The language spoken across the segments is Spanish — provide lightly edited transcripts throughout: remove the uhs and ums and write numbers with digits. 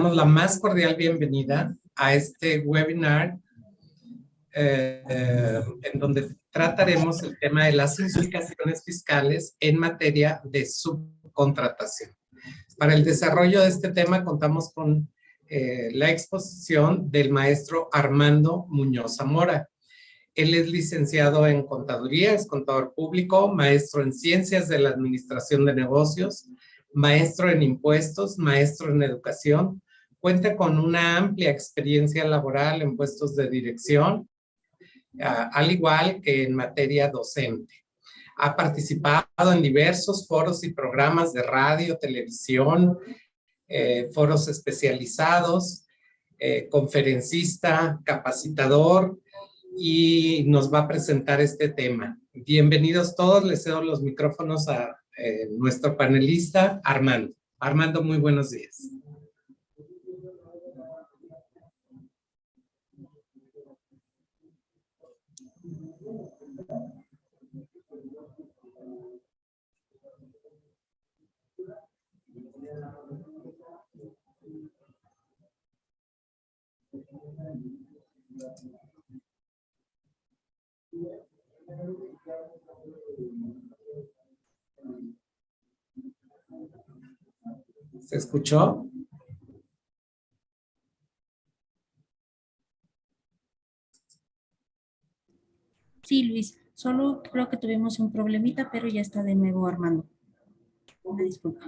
La más cordial bienvenida a este webinar en donde trataremos el tema de las implicaciones fiscales en materia de subcontratación. Para el desarrollo de este tema contamos con la exposición del maestro Armando Muñoz Zamora. Él es licenciado en Contaduría, es contador público, maestro en Ciencias de la Administración de Negocios, maestro en Impuestos, maestro en Educación. Cuenta con una amplia experiencia laboral en puestos de dirección, al igual que en materia docente. Ha participado en diversos foros y programas de radio, televisión, foros especializados, conferencista, capacitador, y nos va a presentar este tema. Bienvenidos todos, les cedo los micrófonos a nuestro panelista, Armando. Armando, muy buenos días. ¿Se escuchó? Sí, Luis, solo creo que tuvimos un problemita, pero ya está de nuevo Armando. Una disculpa.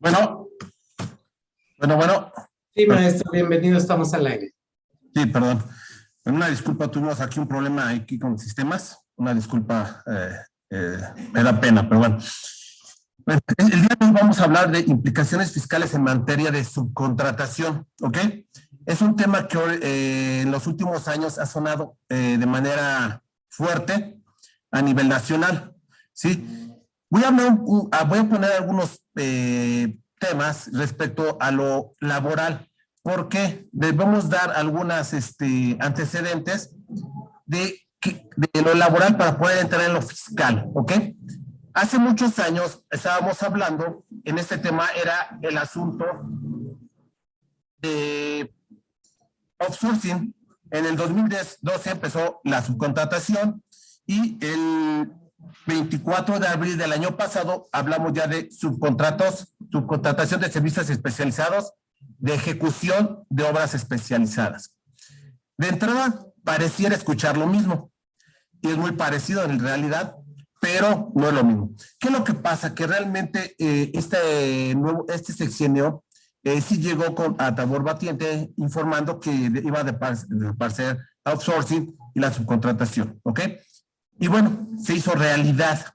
Bueno. Sí, maestro, bienvenido, estamos al aire. Sí, perdón. Una disculpa, tuvimos aquí un problema aquí con sistemas. Una disculpa, me da pena, pero bueno. El día de hoy vamos a hablar de implicaciones fiscales en materia de subcontratación, ¿ok? Es un tema que en los últimos años ha sonado de manera fuerte a nivel nacional, ¿sí? Voy a poner algunos temas respecto a lo laboral, porque debemos dar algunas antecedentes de lo laboral para poder entrar en lo fiscal, ¿ok? Hace muchos años estábamos hablando, en este tema era el asunto de outsourcing. En el 2012 empezó la subcontratación y el 24 de abril del año pasado hablamos ya de subcontratación de servicios especializados, de ejecución de obras especializadas. De entrada, pareciera escuchar lo mismo, y es muy parecido en realidad, pero no es lo mismo. ¿Qué es lo que pasa? Que realmente este sexenio sí llegó a tambor batiente informando que iba de pasar outsourcing y la subcontratación, ¿ok? Y bueno, se hizo realidad.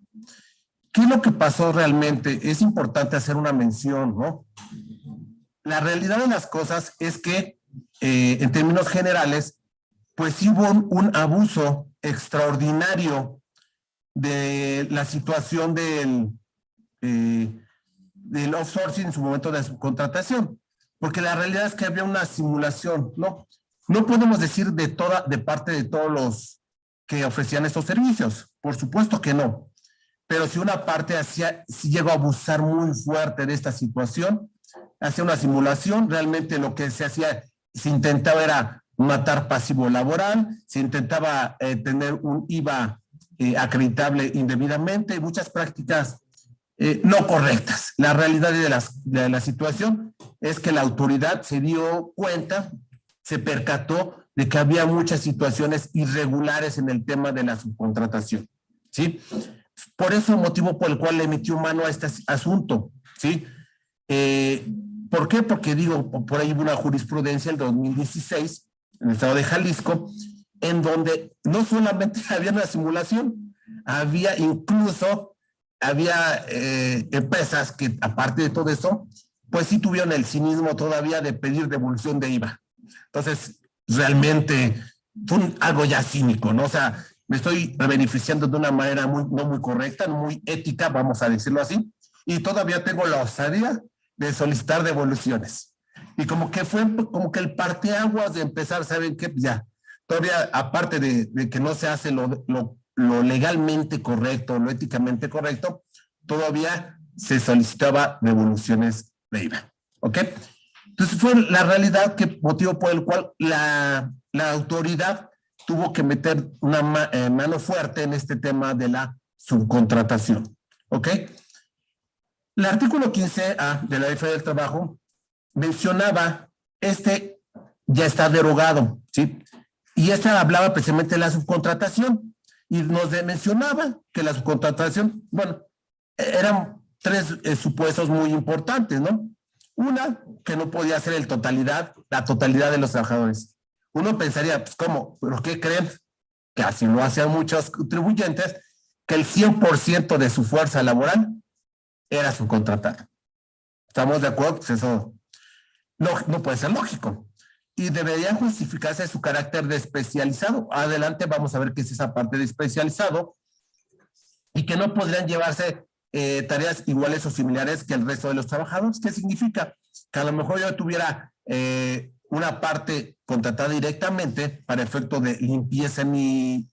¿Qué es lo que pasó realmente? Es importante hacer una mención, ¿no? La realidad de las cosas es que, en términos generales, pues sí hubo un abuso extraordinario de la situación del outsourcing en su momento de subcontratación, porque la realidad es que había una simulación, ¿no? No podemos decir de parte de todos los que ofrecían estos servicios, por supuesto que no, pero si una parte sí llegó a abusar muy fuerte de esta situación, hacía una simulación, realmente lo que se hacía, se intentaba era matar pasivo laboral, se intentaba tener un IVA acreditable indebidamente, muchas prácticas no correctas. La realidad de la situación es que la autoridad se dio cuenta, se percató de que había muchas situaciones irregulares en el tema de la subcontratación, ¿sí? Por eso, motivo por el cual le metió mano a este asunto, ¿sí? ¿Por qué? Porque digo, por ahí hubo una jurisprudencia en 2016 en el estado de Jalisco, en donde no solamente había una simulación, había empresas que, aparte de todo eso, pues sí tuvieron el cinismo todavía de pedir devolución de IVA. Entonces, realmente fue algo ya cínico, ¿no? O sea, me estoy beneficiando de una manera no muy correcta, no muy ética, vamos a decirlo así, y todavía tengo la osadía de solicitar devoluciones. Y como que fue como que el parteaguas de empezar, ¿saben qué? Ya, todavía aparte de que no se hace lo legalmente correcto, lo éticamente correcto, todavía se solicitaba devoluciones de IVA. ¿Ok? Entonces fue la realidad que motivo por el cual la autoridad tuvo que meter una mano fuerte en este tema de la subcontratación. ¿Ok? El artículo 15A de la Ley Federal del Trabajo mencionaba, ya está derogado, ¿sí? Y hablaba precisamente de la subcontratación y nos mencionaba que la subcontratación, bueno, eran tres supuestos muy importantes, ¿no? Una, que no podía ser la totalidad de los trabajadores. Uno pensaría, pues, ¿cómo? ¿Pero qué creen? Que así lo hacían muchos contribuyentes, que el 100% de su fuerza laboral era subcontratada. ¿Estamos de acuerdo? Pues eso no puede ser lógico. Y debería justificarse su carácter de especializado. Adelante vamos a ver qué es esa parte de especializado y que no podrían llevarse tareas iguales o similares que el resto de los trabajadores. ¿Qué significa? Que a lo mejor yo tuviera una parte contratada directamente para efecto de limpieza en mi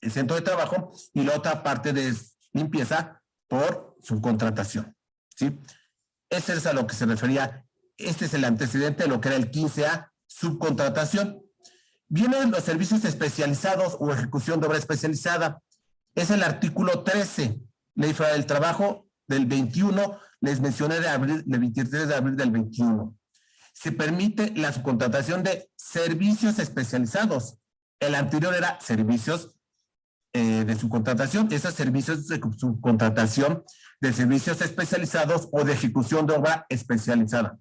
centro de trabajo y la otra parte de limpieza por subcontratación. ¿Sí? Ese es a lo que se refería. Este es el antecedente de lo que era el 15A, subcontratación. Vienen los servicios especializados o ejecución de obra especializada. Es el artículo 13, Ley Federal del Trabajo del 21, les mencioné del 23 de abril del 21. Se permite la subcontratación de servicios especializados. El anterior era servicios de subcontratación. Esos servicios de subcontratación de servicios especializados o de ejecución de obra especializada.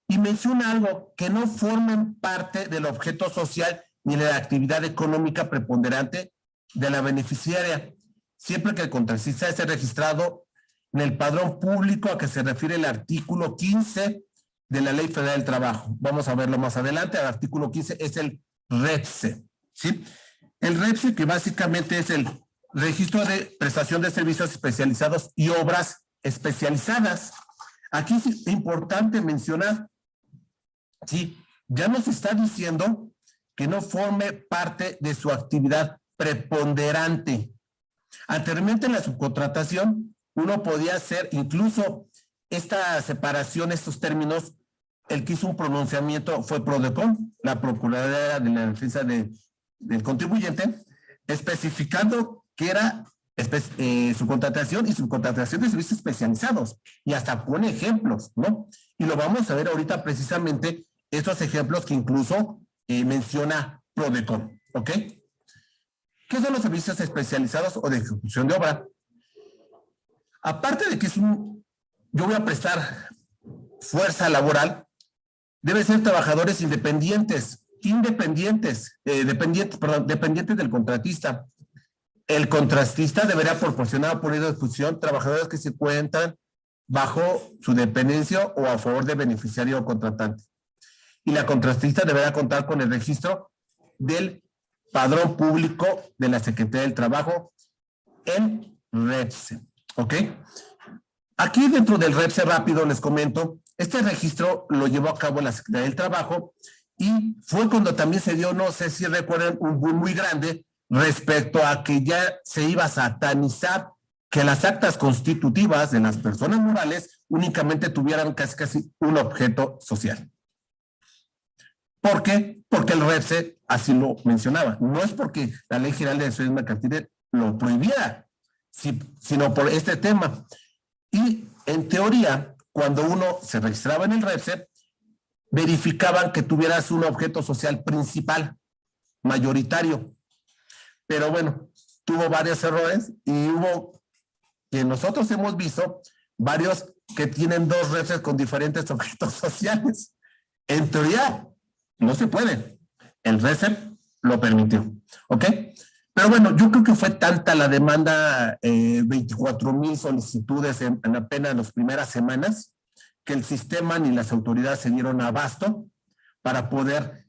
Y menciona algo, que no formen parte del objeto social ni de la actividad económica preponderante de la beneficiaria, siempre que el contratista esté registrado en el padrón público a que se refiere el artículo 15 de la Ley Federal del Trabajo. Vamos a verlo más adelante. El artículo 15 es el REPSE, ¿sí? El REPSE, que básicamente es el registro de prestación de servicios especializados y obras especializadas. Aquí es importante mencionar, sí, ya nos está diciendo que no forme parte de su actividad preponderante. Anteriormente en la subcontratación, uno podía hacer incluso esta separación, estos términos. El que hizo un pronunciamiento fue Prodecon, la Procuraduría de la Defensa del Contribuyente, especificando que era subcontratación y subcontratación de servicios especializados. Y hasta pone ejemplos, ¿no? Y lo vamos a ver ahorita precisamente, estos ejemplos que incluso menciona Prodecon, ¿ok? ¿Qué son los servicios especializados o de ejecución de obra? Aparte de que yo voy a prestar fuerza laboral, deben ser trabajadores dependientes del contratista. El contratista deberá proporcionar por ejecución trabajadores que se encuentran bajo su dependencia o a favor del beneficiario o contratante. Y la contratista deberá contar con el registro del padrón público de la Secretaría del Trabajo en REPSE. ¿Ok? Aquí dentro del REPSE rápido les comento, este registro lo llevó a cabo la Secretaría del Trabajo y fue cuando también se dio, no sé si recuerdan, un boom muy grande respecto a que ya se iba a satanizar que las actas constitutivas de las personas morales únicamente tuvieran casi un objeto social. ¿Por qué? Porque el REPSE así lo mencionaba. No es porque la Ley General de Sociedades Mercantiles lo prohibiera, sino por este tema. Y en teoría, cuando uno se registraba en el REPSE, verificaban que tuvieras un objeto social principal, mayoritario. Pero bueno, tuvo varios errores y hubo que nosotros hemos visto varios que tienen dos REPSEs con diferentes objetos sociales. En teoría, no se puede. El REPSE lo permitió. ¿Ok? Pero bueno, yo creo que fue tanta la demanda, 24,000 solicitudes en apenas las primeras semanas, que el sistema ni las autoridades se dieron abasto para poder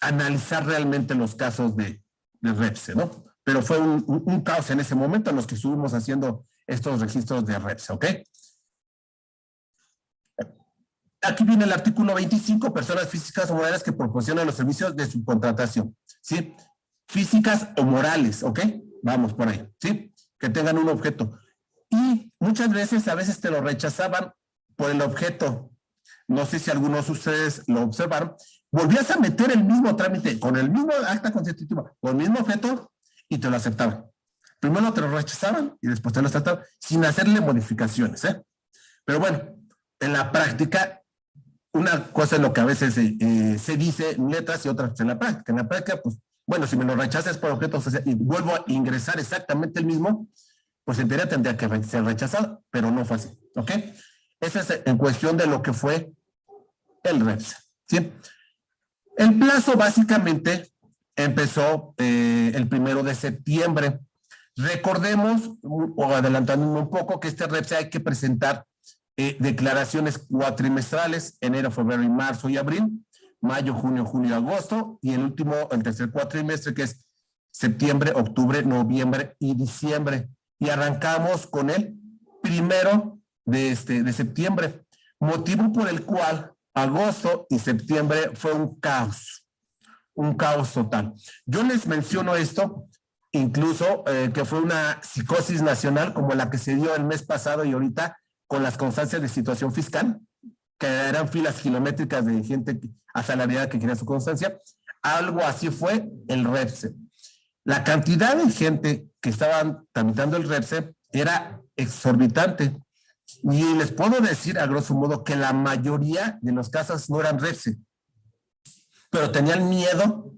analizar realmente los casos de REPSE, ¿no? Pero fue un caos en ese momento en los que estuvimos haciendo estos registros de REPS, ¿ok? Aquí viene el artículo 25, personas físicas o morales que proporcionan los servicios de subcontratación, ¿sí? Físicas o morales, ¿ok? Vamos por ahí, ¿sí? Que tengan un objeto. Y muchas veces, a veces te lo rechazaban por el objeto. No sé si algunos de ustedes lo observaron. Volvías a meter el mismo trámite con el mismo acta constitutiva, con el mismo objeto y te lo aceptaban. Primero te lo rechazaban y después te lo aceptaban sin hacerle modificaciones, ¿eh? Pero bueno, en la práctica, una cosa es lo que a veces se dice en letras y otras en la práctica. En la práctica, pues, bueno, si me lo rechazas por objeto y vuelvo a ingresar exactamente el mismo, pues en teoría tendría que ser rechazado, pero no fue así, ¿ok? Esa es en cuestión de lo que fue el REPS, ¿sí? El plazo básicamente empezó el 1 de septiembre. Recordemos, o adelantándome un poco, que este REPS hay que presentar declaraciones cuatrimestrales, enero, febrero y marzo y abril, mayo, junio, julio, agosto, y el tercer cuatrimestre, que es septiembre, octubre, noviembre y diciembre. Y arrancamos con el 1 de septiembre, motivo por el cual agosto y septiembre fue un caos total. Yo les menciono esto, incluso que fue una psicosis nacional como la que se dio el mes pasado y ahorita con las constancias de situación fiscal, que eran filas kilométricas de gente asalariada que quería su constancia. Algo así fue el REPS. La cantidad de gente que estaban tramitando el REPS era exorbitante. Y les puedo decir, a grosso modo, que la mayoría de los casos no eran REPS, pero tenían miedo.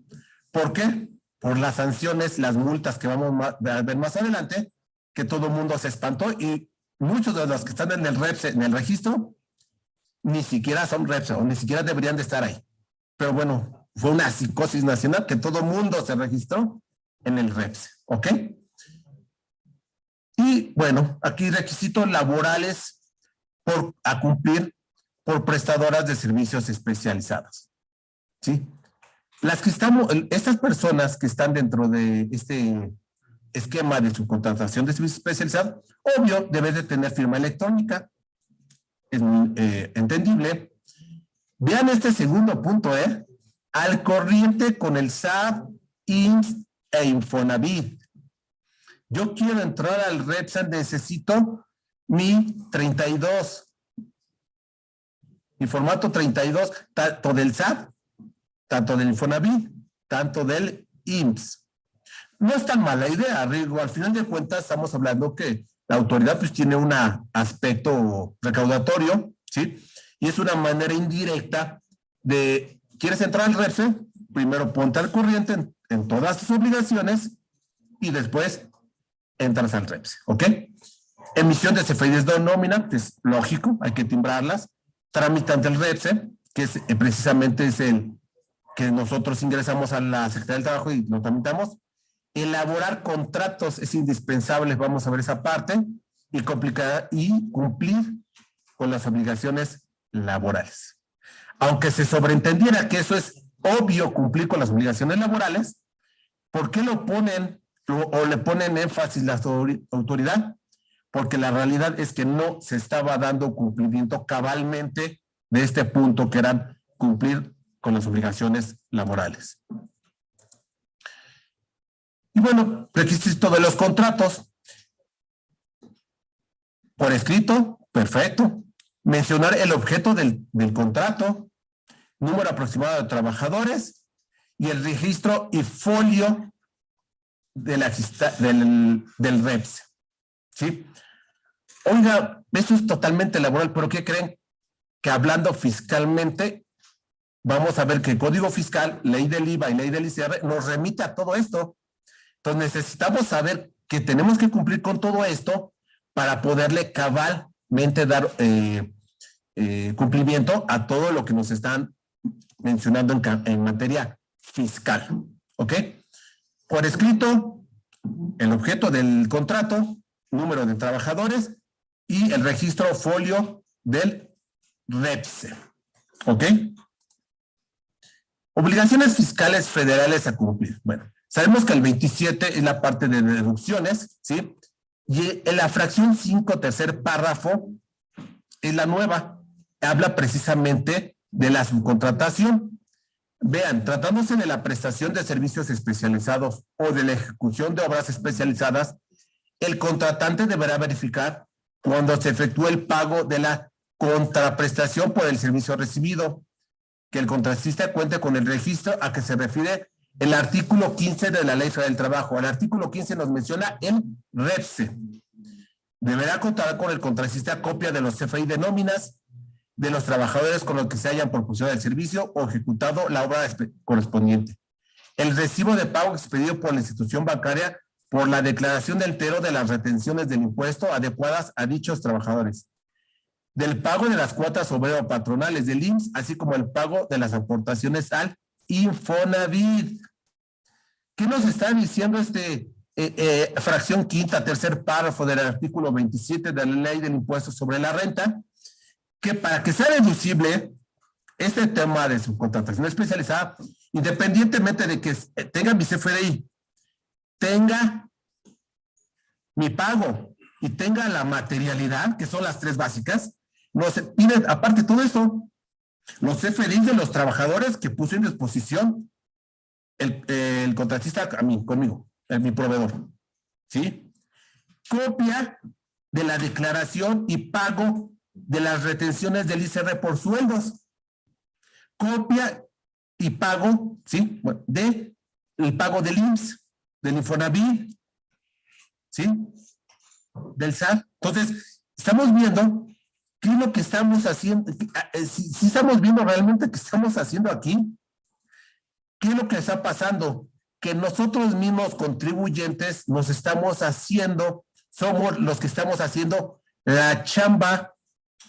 ¿Por qué? Por las sanciones, las multas que vamos a ver más adelante, que todo el mundo se espantó y muchos de los que están en el REPS, en el registro, ni siquiera son REPS o ni siquiera deberían de estar ahí. Pero bueno, fue una psicosis nacional que todo el mundo se registró en el REPS, ¿ok? Y bueno, aquí requisitos laborales a cumplir por prestadoras de servicios especializados, ¿sí? Estas personas que están dentro de este esquema de subcontratación de servicios especializados, obvio, debe de tener firma electrónica, es muy entendible. Vean este segundo punto, al corriente con el SAT, IMSS e Infonavit. Yo quiero entrar al REPS, necesito mi 32, mi formato 32, tanto del SAT, tanto del Infonavit, tanto del IMSS. No es tan mala idea, Rigo. Al final de cuentas estamos hablando que la autoridad pues tiene un aspecto recaudatorio, ¿sí? Y es una manera indirecta de, ¿quieres entrar al REPS? Primero ponte al corriente en todas tus obligaciones y después entras al REPS, ¿ok? Emisión de CFDIs de nómina, es lógico, hay que timbrarlas. Tramitante el REPS, que es precisamente es el que nosotros ingresamos a la Secretaría del Trabajo y lo tramitamos. Elaborar contratos es indispensable, vamos a ver esa parte, y cumplir con las obligaciones laborales. Aunque se sobreentendiera que eso es obvio cumplir con las obligaciones laborales, ¿por qué lo ponen o le ponen énfasis la autoridad? Porque la realidad es que no se estaba dando cumplimiento cabalmente de este punto, que eran cumplir con las obligaciones laborales. Y bueno, requisito de los contratos. Por escrito, perfecto. Mencionar el objeto del contrato, número aproximado de trabajadores y el registro y folio del REPS. ¿Sí? Oiga, eso es totalmente laboral, pero ¿qué creen? Que hablando fiscalmente, vamos a ver que el Código Fiscal, ley del IVA y ley del ICR nos remite a todo esto. Entonces necesitamos saber que tenemos que cumplir con todo esto para poderle cabalmente dar cumplimiento a todo lo que nos están mencionando en materia fiscal. ¿Ok? Por escrito, el objeto del contrato, número de trabajadores y el registro folio del REPS. ¿Ok? Obligaciones fiscales federales a cumplir. Bueno, sabemos que el 27 es la parte de deducciones, ¿sí? Y en la fracción 5, tercer párrafo, es la nueva. Habla precisamente de la subcontratación. Vean, tratándose de la prestación de servicios especializados o de la ejecución de obras especializadas, el contratante deberá verificar cuando se efectúe el pago de la contraprestación por el servicio recibido, que el contratista cuente con el registro a que se refiere el artículo 15 de la Ley Federal del Trabajo. El artículo 15 nos menciona el REPSE. Deberá contar con el contratista copia de los CFI de nóminas de los trabajadores con los que se hayan proporcionado el servicio o ejecutado la obra correspondiente. El recibo de pago expedido por la institución bancaria por la declaración del entero de las retenciones del impuesto adecuadas a dichos trabajadores. Del pago de las cuotas obrero-patronales del IMSS, así como el pago de las aportaciones al Infonavit. ¿Qué nos está diciendo fracción quinta, tercer párrafo del artículo 27 de la Ley del Impuesto sobre la Renta? Que para que sea deducible este tema de subcontratación especializada, independientemente de que tenga mi CFDI, tenga mi pago y tenga la materialidad, que son las tres básicas, nos piden, aparte de todo esto, los CFDI de los trabajadores que puso en disposición el contratista conmigo, mi proveedor, ¿sí? Copia de la declaración y pago de las retenciones del ISR por sueldos. Copia y pago, ¿sí? Bueno, el pago del IMSS, del Infonavit, ¿sí? Del SAT. Entonces, estamos viendo qué es lo que estamos haciendo, si estamos viendo realmente qué estamos haciendo aquí, qué es lo que está pasando, que nosotros mismos contribuyentes nos estamos haciendo, somos los que estamos haciendo la chamba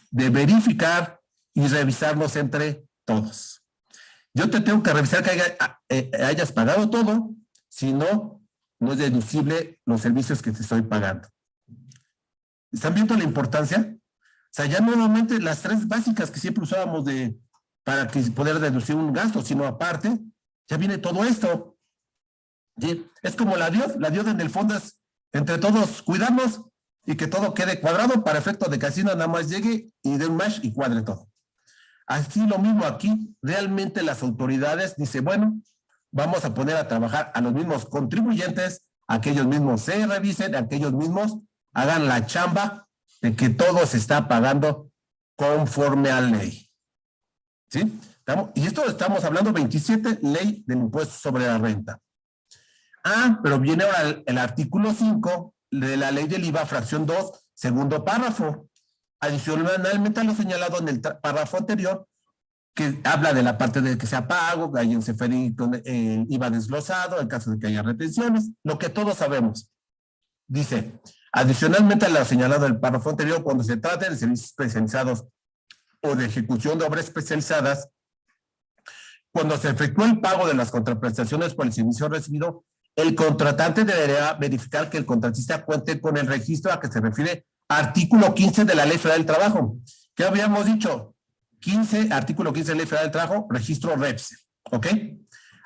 de verificar y revisarnos entre todos. Yo te tengo que revisar que hayas pagado todo, si no, no es deducible los servicios que te estoy pagando. ¿Están viendo la importancia? O sea, ya no nuevamente las tres básicas que siempre usábamos para poder deducir un gasto, sino aparte, ya viene todo esto. ¿Sí? Es como la DIOD en el fondo es entre todos cuidarnos y que todo quede cuadrado para efecto de que así nada más llegue y dé un match y cuadre todo. Así lo mismo aquí, realmente las autoridades dicen, bueno, vamos a poner a trabajar a los mismos contribuyentes, a que ellos mismos se revisen, a que ellos mismos hagan la chamba de que todo se está pagando conforme a ley. ¿Sí? Y esto estamos hablando 27, Ley del Impuesto sobre la Renta. Pero viene ahora el artículo 5 de la Ley del IVA, fracción 2, segundo párrafo. Adicionalmente a lo señalado en el párrafo anterior, que habla de la parte de que sea pago, que haya un CFDI con IVA desglosado, en caso de que haya retenciones, lo que todos sabemos. Dice, adicionalmente a lo señalado en el párrafo anterior, cuando se trate de servicios especializados o de ejecución de obras especializadas, cuando se efectúa el pago de las contraprestaciones por el servicio recibido, el contratante deberá verificar que el contratista cuente con el registro a que se refiere artículo 15 de la Ley Federal del Trabajo. ¿Qué habíamos dicho? Artículo 15 de la Ley Federal del Trabajo, registro REPSE. ¿Ok?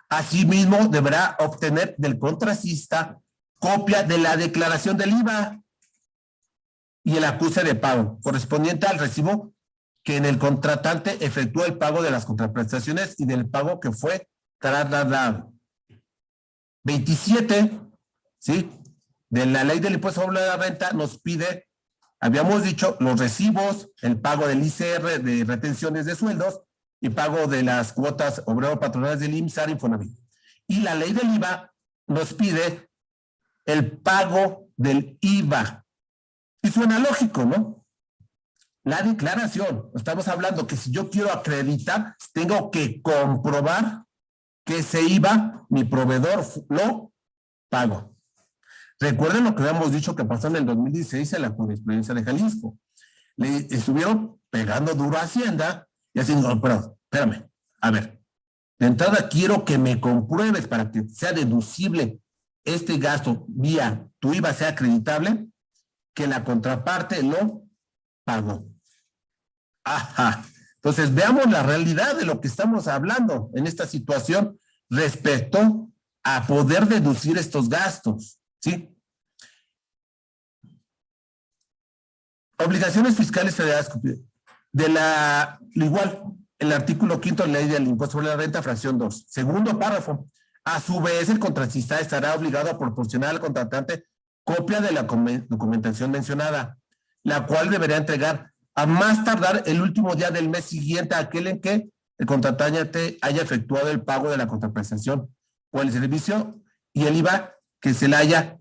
Asimismo, deberá obtener del contratista copia de la declaración del IVA y el acuse de pago correspondiente al recibo que en el contratante efectuó el pago de las contraprestaciones y del pago que fue trasladado. 27, ¿sí? De la Ley del Impuesto sobre la Renta nos pide, habíamos dicho, los recibos, el pago del ICR de retenciones de sueldos y pago de las cuotas obrero-patronales del IMSS, SAR, Infonavit. Y la Ley del IVA nos pide el pago del IVA. Y suena lógico, ¿no? La declaración, estamos hablando que si yo quiero acreditar, tengo que comprobar que ese IVA, mi proveedor lo pagó. Recuerden lo que habíamos dicho que pasó en el 2016 en la jurisprudencia de Jalisco. Le estuvieron pegando duro a Hacienda y así, no, pero espérame, a ver, de entrada quiero que me compruebes para que sea deducible este gasto vía tu IVA sea acreditable, que la contraparte lo pagó. Ajá. Entonces, veamos la realidad de lo que estamos hablando en esta situación respecto a poder deducir estos gastos, ¿sí? Obligaciones fiscales federales igual, el artículo 5º de la Ley del Impuesto sobre la Renta, fracción 2. Segundo párrafo. A su vez, el contratista estará obligado a proporcionar al contratante copia de la documentación mencionada, la cual deberá entregar a más tardar el último día del mes siguiente a aquel en que el contratante haya efectuado el pago de la contraprestación o el servicio y el IVA que se le haya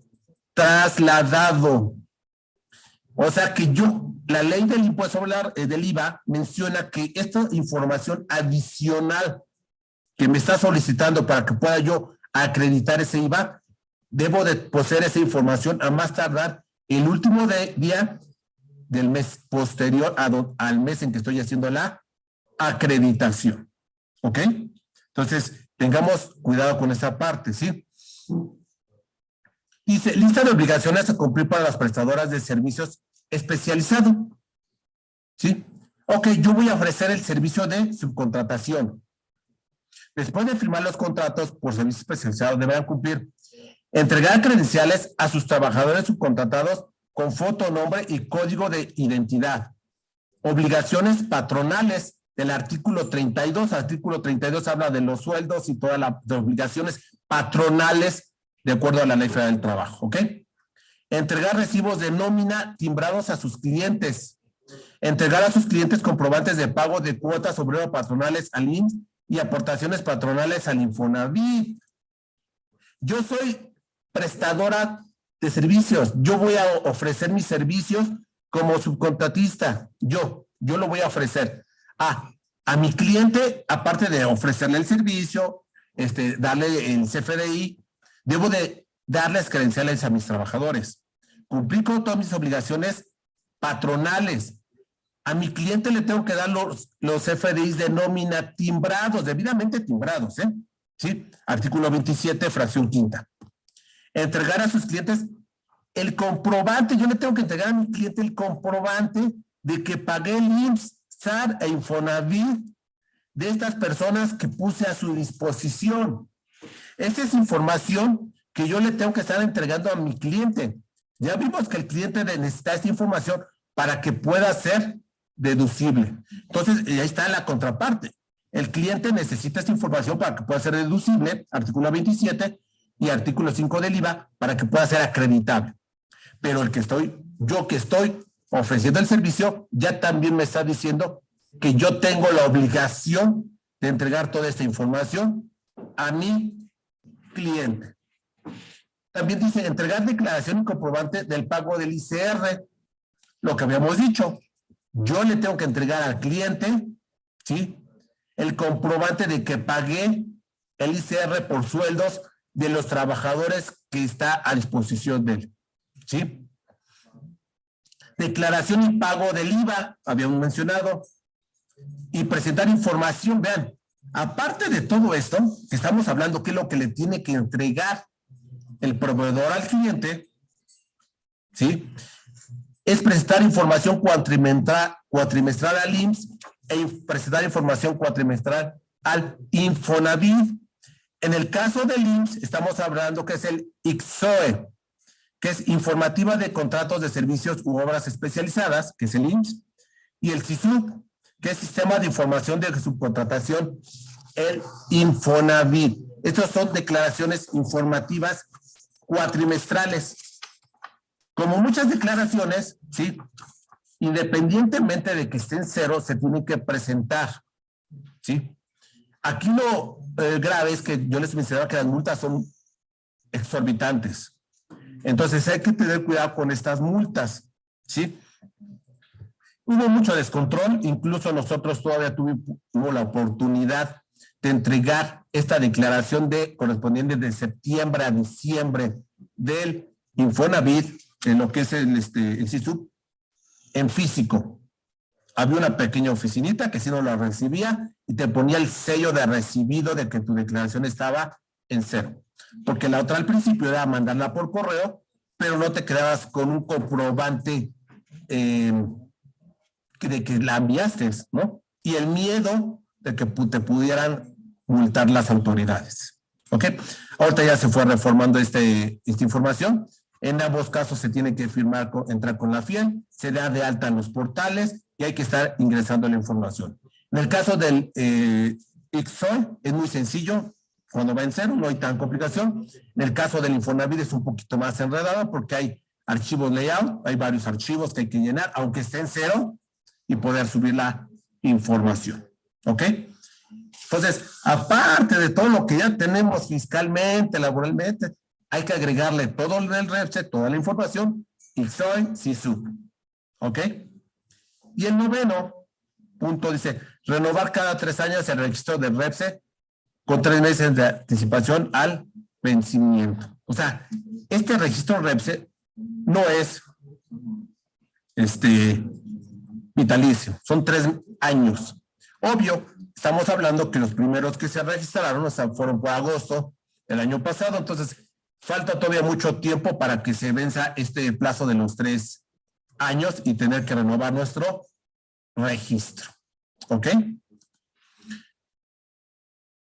trasladado. O sea que la ley del impuesto del IVA menciona que esta información adicional que me está solicitando para que pueda yo acreditar ese IVA, debo de poseer esa información a más tardar el último día del mes posterior al mes en que estoy haciendo la acreditación. ¿Ok? Entonces, tengamos cuidado con esa parte, ¿sí? Dice, lista de obligaciones a cumplir para las prestadoras de servicios especializados. ¿Sí? Ok, yo voy a ofrecer el servicio de subcontratación. Después de firmar los contratos por servicios especializados, deberán cumplir, entregar credenciales a sus trabajadores subcontratados con foto, nombre y código de identidad. Obligaciones patronales del artículo 32. Artículo 32 habla de los sueldos y todas las obligaciones patronales de acuerdo a la Ley Federal del Trabajo. ¿Ok? Entregar recibos de nómina timbrados a sus clientes. Entregar a sus clientes comprobantes de pago de cuotas obrero patronales al IMSS y aportaciones patronales al Infonavit. Yo soy prestadora de servicios. Yo voy a ofrecer mis servicios como subcontratista. Yo lo voy a ofrecer. A mi cliente, aparte de ofrecerle el servicio, darle el CFDI, debo de darles credenciales a mis trabajadores. Cumplir con todas mis obligaciones patronales. A mi cliente le tengo que dar los CFDIs de nómina timbrados, debidamente timbrados, ¿eh? ¿Sí? Artículo 27, fracción 5ª. Entregar a sus clientes el comprobante. Yo le tengo que entregar a mi cliente el comprobante de que pagué el IMSS, SAR e Infonavit de estas personas que puse a su disposición. Esta es información que yo le tengo que estar entregando a mi cliente. Ya vimos que el cliente necesita esta información para que pueda ser deducible. Entonces, ahí está la contraparte. El cliente necesita esta información para que pueda ser deducible, artículo 27 y artículo 5 del IVA, para que pueda ser acreditable. Pero yo que estoy ofreciendo el servicio, ya también me está diciendo que yo tengo la obligación de entregar toda esta información a mi cliente. También dice entregar declaración y comprobante del pago del ICR, lo que habíamos dicho. Yo le tengo que entregar al cliente, ¿sí?, el comprobante de que pagué el ICR por sueldos de los trabajadores que está a disposición de él, ¿sí? Declaración y pago del IVA, habíamos mencionado, y presentar información. Vean, aparte de todo esto, que estamos hablando, ¿qué es lo que le tiene que entregar el proveedor al cliente? ¿Sí? Es presentar información cuatrimestral al IMSS e presentar información cuatrimestral al Infonavit. En el caso del IMSS, estamos hablando que es el ICSOE, que es Informativa de Contratos de Servicios u Obras Especializadas, que es el IMSS, y el SISUB, que es Sistema de Información de Subcontratación, el Infonavit. Estas son declaraciones informativas cuatrimestrales. Como muchas declaraciones, ¿sí?, independientemente de que estén cero, se tienen que presentar, ¿sí? Aquí lo grave es que yo les mencionaba que las multas son exorbitantes. Entonces hay que tener cuidado con estas multas, ¿sí? Hubo mucho descontrol, incluso nosotros todavía tuvimos la oportunidad de entregar esta declaración correspondiente de septiembre a diciembre del Infonavit, en lo que es el SISUB, en físico. Había una pequeña oficinita que si no la recibía y te ponía el sello de recibido de que tu declaración estaba en cero. Porque la otra al principio era mandarla por correo, pero no te quedabas con un comprobante de que la enviaste, ¿no? Y el miedo de que te pudieran multar las autoridades. ¿Ok? Ahorita ya se fue reformando esta información En ambos casos se tiene que entrar con la FIEL, se da de alta en los portales y hay que estar ingresando la información. En el caso del ICSOI es muy sencillo, cuando va en cero no hay tan complicación. En el caso del Infonavit es un poquito más enredado porque hay archivos layout, hay varios archivos que hay que llenar, aunque esté en cero, y poder subir la información. ¿Ok? Entonces, aparte de todo lo que ya tenemos fiscalmente, laboralmente, hay que agregarle todo el REPSE, toda la información, ICSOI, CISUB. ¿Ok? Y el 9º punto dice, renovar cada 3 años el registro del REPSE con 3 meses de anticipación al vencimiento. O sea, este registro REPSE no es vitalicio, son 3 años. Obvio, estamos hablando que los primeros que se registraron, o sea, fueron por agosto del año pasado, entonces falta todavía mucho tiempo para que se venza este plazo de los 3 años y tener que renovar nuestro registro. ¿Ok?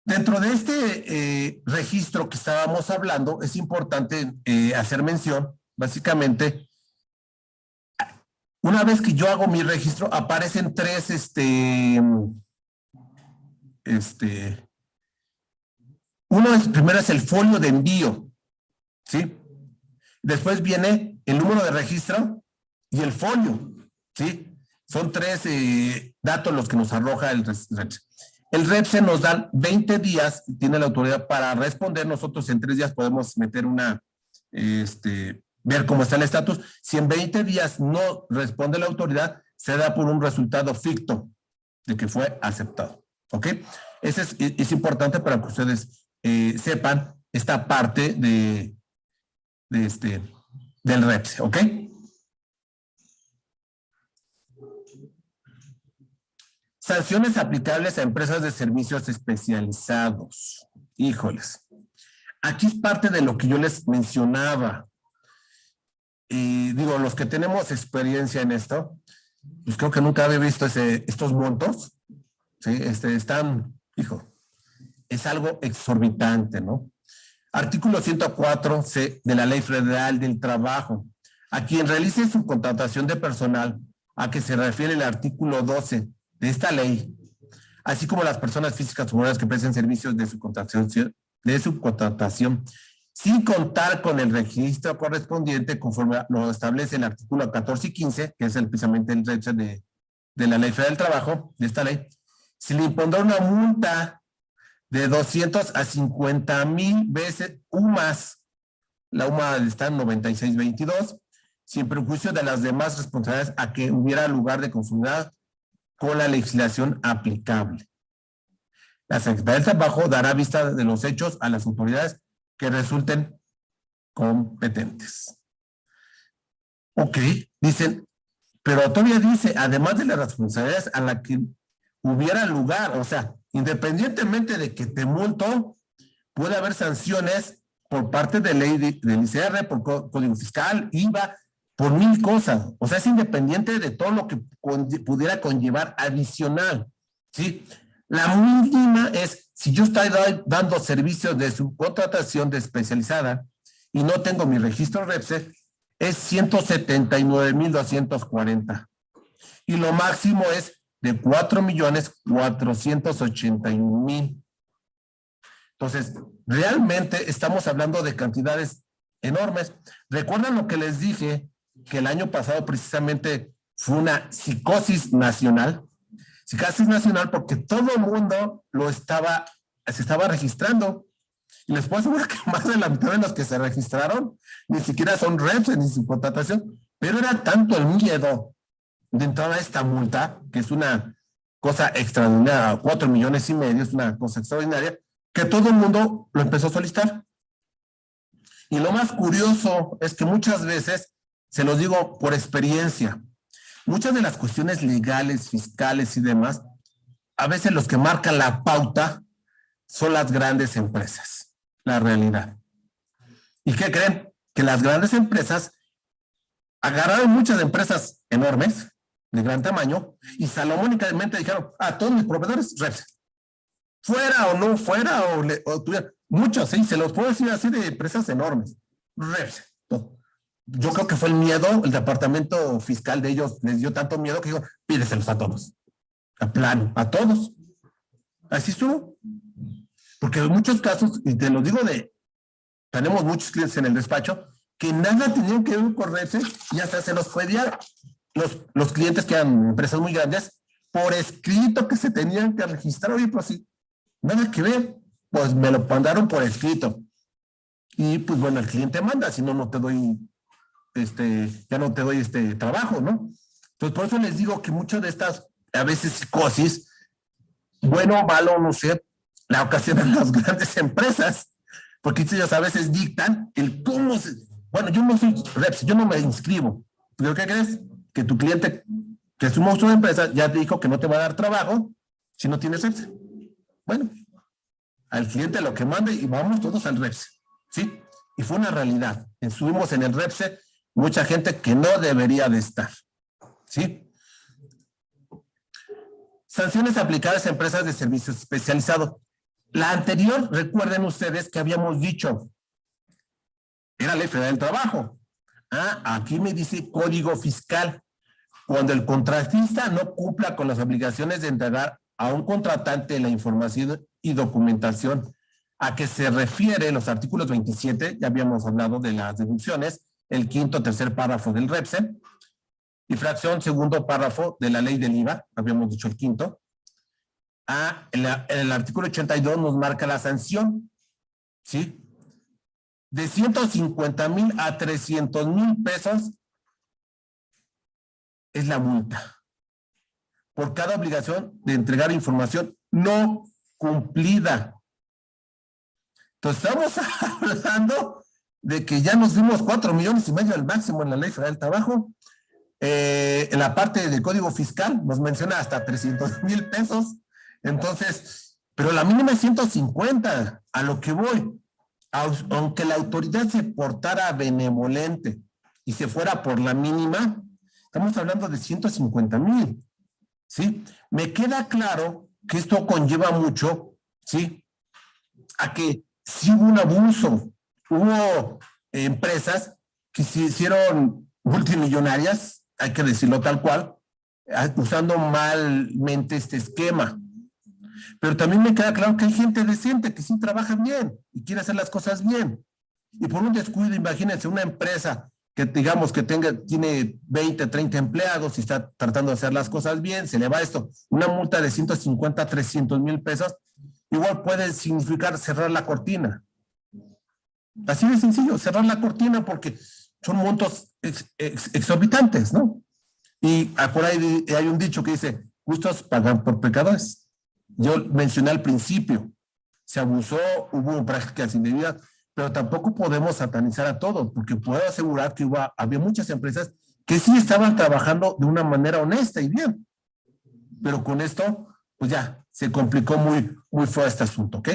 Dentro de este registro que estábamos hablando, es importante hacer mención, básicamente, una vez que yo hago mi registro, aparecen 3, primero es el folio de envío, ¿sí? Después viene el número de registro y el folio, ¿sí? Son 3 datos los que nos arroja el REPSE. El REPSE nos da 20 días, tiene la autoridad para responder. Nosotros en 3 días podemos meter ver cómo está el estatus. Si en 20 días no responde la autoridad, se da por un resultado ficto de que fue aceptado. ¿Ok? Ese es importante para que ustedes sepan esta parte del REPSE. ¿Ok? Sanciones aplicables a empresas de servicios especializados. Híjoles. Aquí es parte de lo que yo les mencionaba. Y digo, los que tenemos experiencia en esto, pues creo que nunca había visto estos montos. ¿Sí? Es algo exorbitante, ¿no? Artículo 104C de la Ley Federal del Trabajo. A quien realice su contratación de personal, a que se refiere el artículo 12 de esta ley, así como las personas físicas o morales que presten servicios de su contratación, sin contar con el registro correspondiente conforme lo establece el artículo 14 y 15, que es precisamente el REPSE de la Ley Federal del Trabajo, de esta ley, se le impondrá una multa de 200 a 50,000 veces UMAS. La UMA está en 9622, sin perjuicio de las demás responsabilidades a que hubiera lugar de conformidad con la legislación aplicable. La Secretaría del Trabajo dará vista de los hechos a las autoridades que resulten competentes. Ok, dicen, pero todavía dice, además de las responsabilidades a las que hubiera lugar, o sea, independientemente de que te multo, puede haber sanciones por parte de ley del ICR, por Código Fiscal, IVA, por 1000 cosas. O sea, es independiente de todo lo que pudiera conllevar adicional, ¿sí? La mínima es, si yo estoy dando servicios de subcontratación especializada y no tengo mi registro REPSE, es 179,240. Y lo máximo es de 4,481,000. Entonces, realmente estamos hablando de cantidades enormes. ¿Recuerdan lo que les dije? Que el año pasado precisamente fue una psicosis nacional. Psicosis nacional porque todo el mundo se estaba registrando. Y les puedo asegurar que más de la mitad de los que se registraron ni siquiera son REPSE ni su contratación. Pero era tanto el miedo de entrar a esta multa, que es una cosa extraordinaria, 4,5 millones, es una cosa extraordinaria, que todo el mundo lo empezó a solicitar. Y lo más curioso es que muchas veces, se los digo por experiencia, muchas de las cuestiones legales, fiscales y demás, a veces los que marcan la pauta son las grandes empresas, la realidad. ¿Y qué creen? Que las grandes empresas agarraron muchas empresas enormes, de gran tamaño, y salomónicamente dijeron, todos mis proveedores, REPSE. Fuera o no fuera, o tuvieran, muchos, sí, se los puedo decir así, de empresas enormes, REPSE, todo. yo creo que fue el miedo, el departamento fiscal de ellos les dio tanto miedo que dijo, pídeselos a todos, a plano, a todos. Así estuvo. Porque en muchos casos, y te lo digo tenemos muchos clientes en el despacho, que nada tenían que ver con REPSE y hasta se los pedía los clientes que eran empresas muy grandes, por escrito que se tenían que registrar. Oye, pues sí, nada que ver. Pues me lo mandaron por escrito. Y pues bueno, el cliente manda, si no, no te doy, ya no te doy trabajo, ¿no? Entonces, por eso les digo que muchas de estas, a veces, psicosis, bueno, malo, no sé, la ocasionan las grandes empresas, porque ellos a veces dictan el cómo se... Bueno, yo no soy REPS, yo no me inscribo. ¿Pero qué crees? Que tu cliente, que es un monstruo de empresa, ya te dijo que no te va a dar trabajo si no tienes REPS. Bueno, al cliente lo que mande y vamos todos al REPS, ¿sí? Y fue una realidad. Estuvimos en el REPS mucha gente que no debería de estar, ¿sí? Sanciones aplicadas a empresas de servicios especializados. La anterior, recuerden ustedes que habíamos dicho, era Ley Federal del Trabajo. Aquí me dice Código Fiscal. Cuando el contratista no cumpla con las obligaciones de entregar a un contratante la información y documentación a que se refiere los artículos 27, ya habíamos hablado de las deducciones, el quinto, tercer párrafo del REPSE, y fracción segundo párrafo de la ley del IVA, habíamos dicho el quinto. El artículo 82 nos marca la sanción, ¿sí? De 150,000 a 300,000 pesos es la multa por cada obligación de entregar información no cumplida. Entonces estamos hablando de que ya nos dimos 4,5 millones al máximo en la Ley Federal del Trabajo. En la parte del Código Fiscal nos menciona hasta 300,000 pesos. Entonces, pero la mínima es 150, a lo que voy. Aunque la autoridad se portara benevolente y se fuera por la mínima, estamos hablando de 150,000, ¿sí? Me queda claro que esto conlleva mucho, ¿sí? A que sí hubo un abuso, hubo empresas que se hicieron multimillonarias, hay que decirlo tal cual, usando malmente este esquema. Pero también me queda claro que hay gente decente que sí trabaja bien y quiere hacer las cosas bien. Y por un descuido, imagínense una empresa que digamos que tiene 20, 30 empleados y está tratando de hacer las cosas bien, se le va esto, una multa de 150 a 300,000 pesos, igual puede significar cerrar la cortina. Así de sencillo, cerrar la cortina porque son montos exorbitantes, ¿no? Y por ahí hay un dicho que dice, justos pagan por pecadores. Yo mencioné al principio, se abusó, hubo prácticas indebidas, pero tampoco podemos satanizar a todos, porque puedo asegurar que había muchas empresas que sí estaban trabajando de una manera honesta y bien. Pero con esto, pues ya, se complicó muy, muy feo este asunto, ¿ok?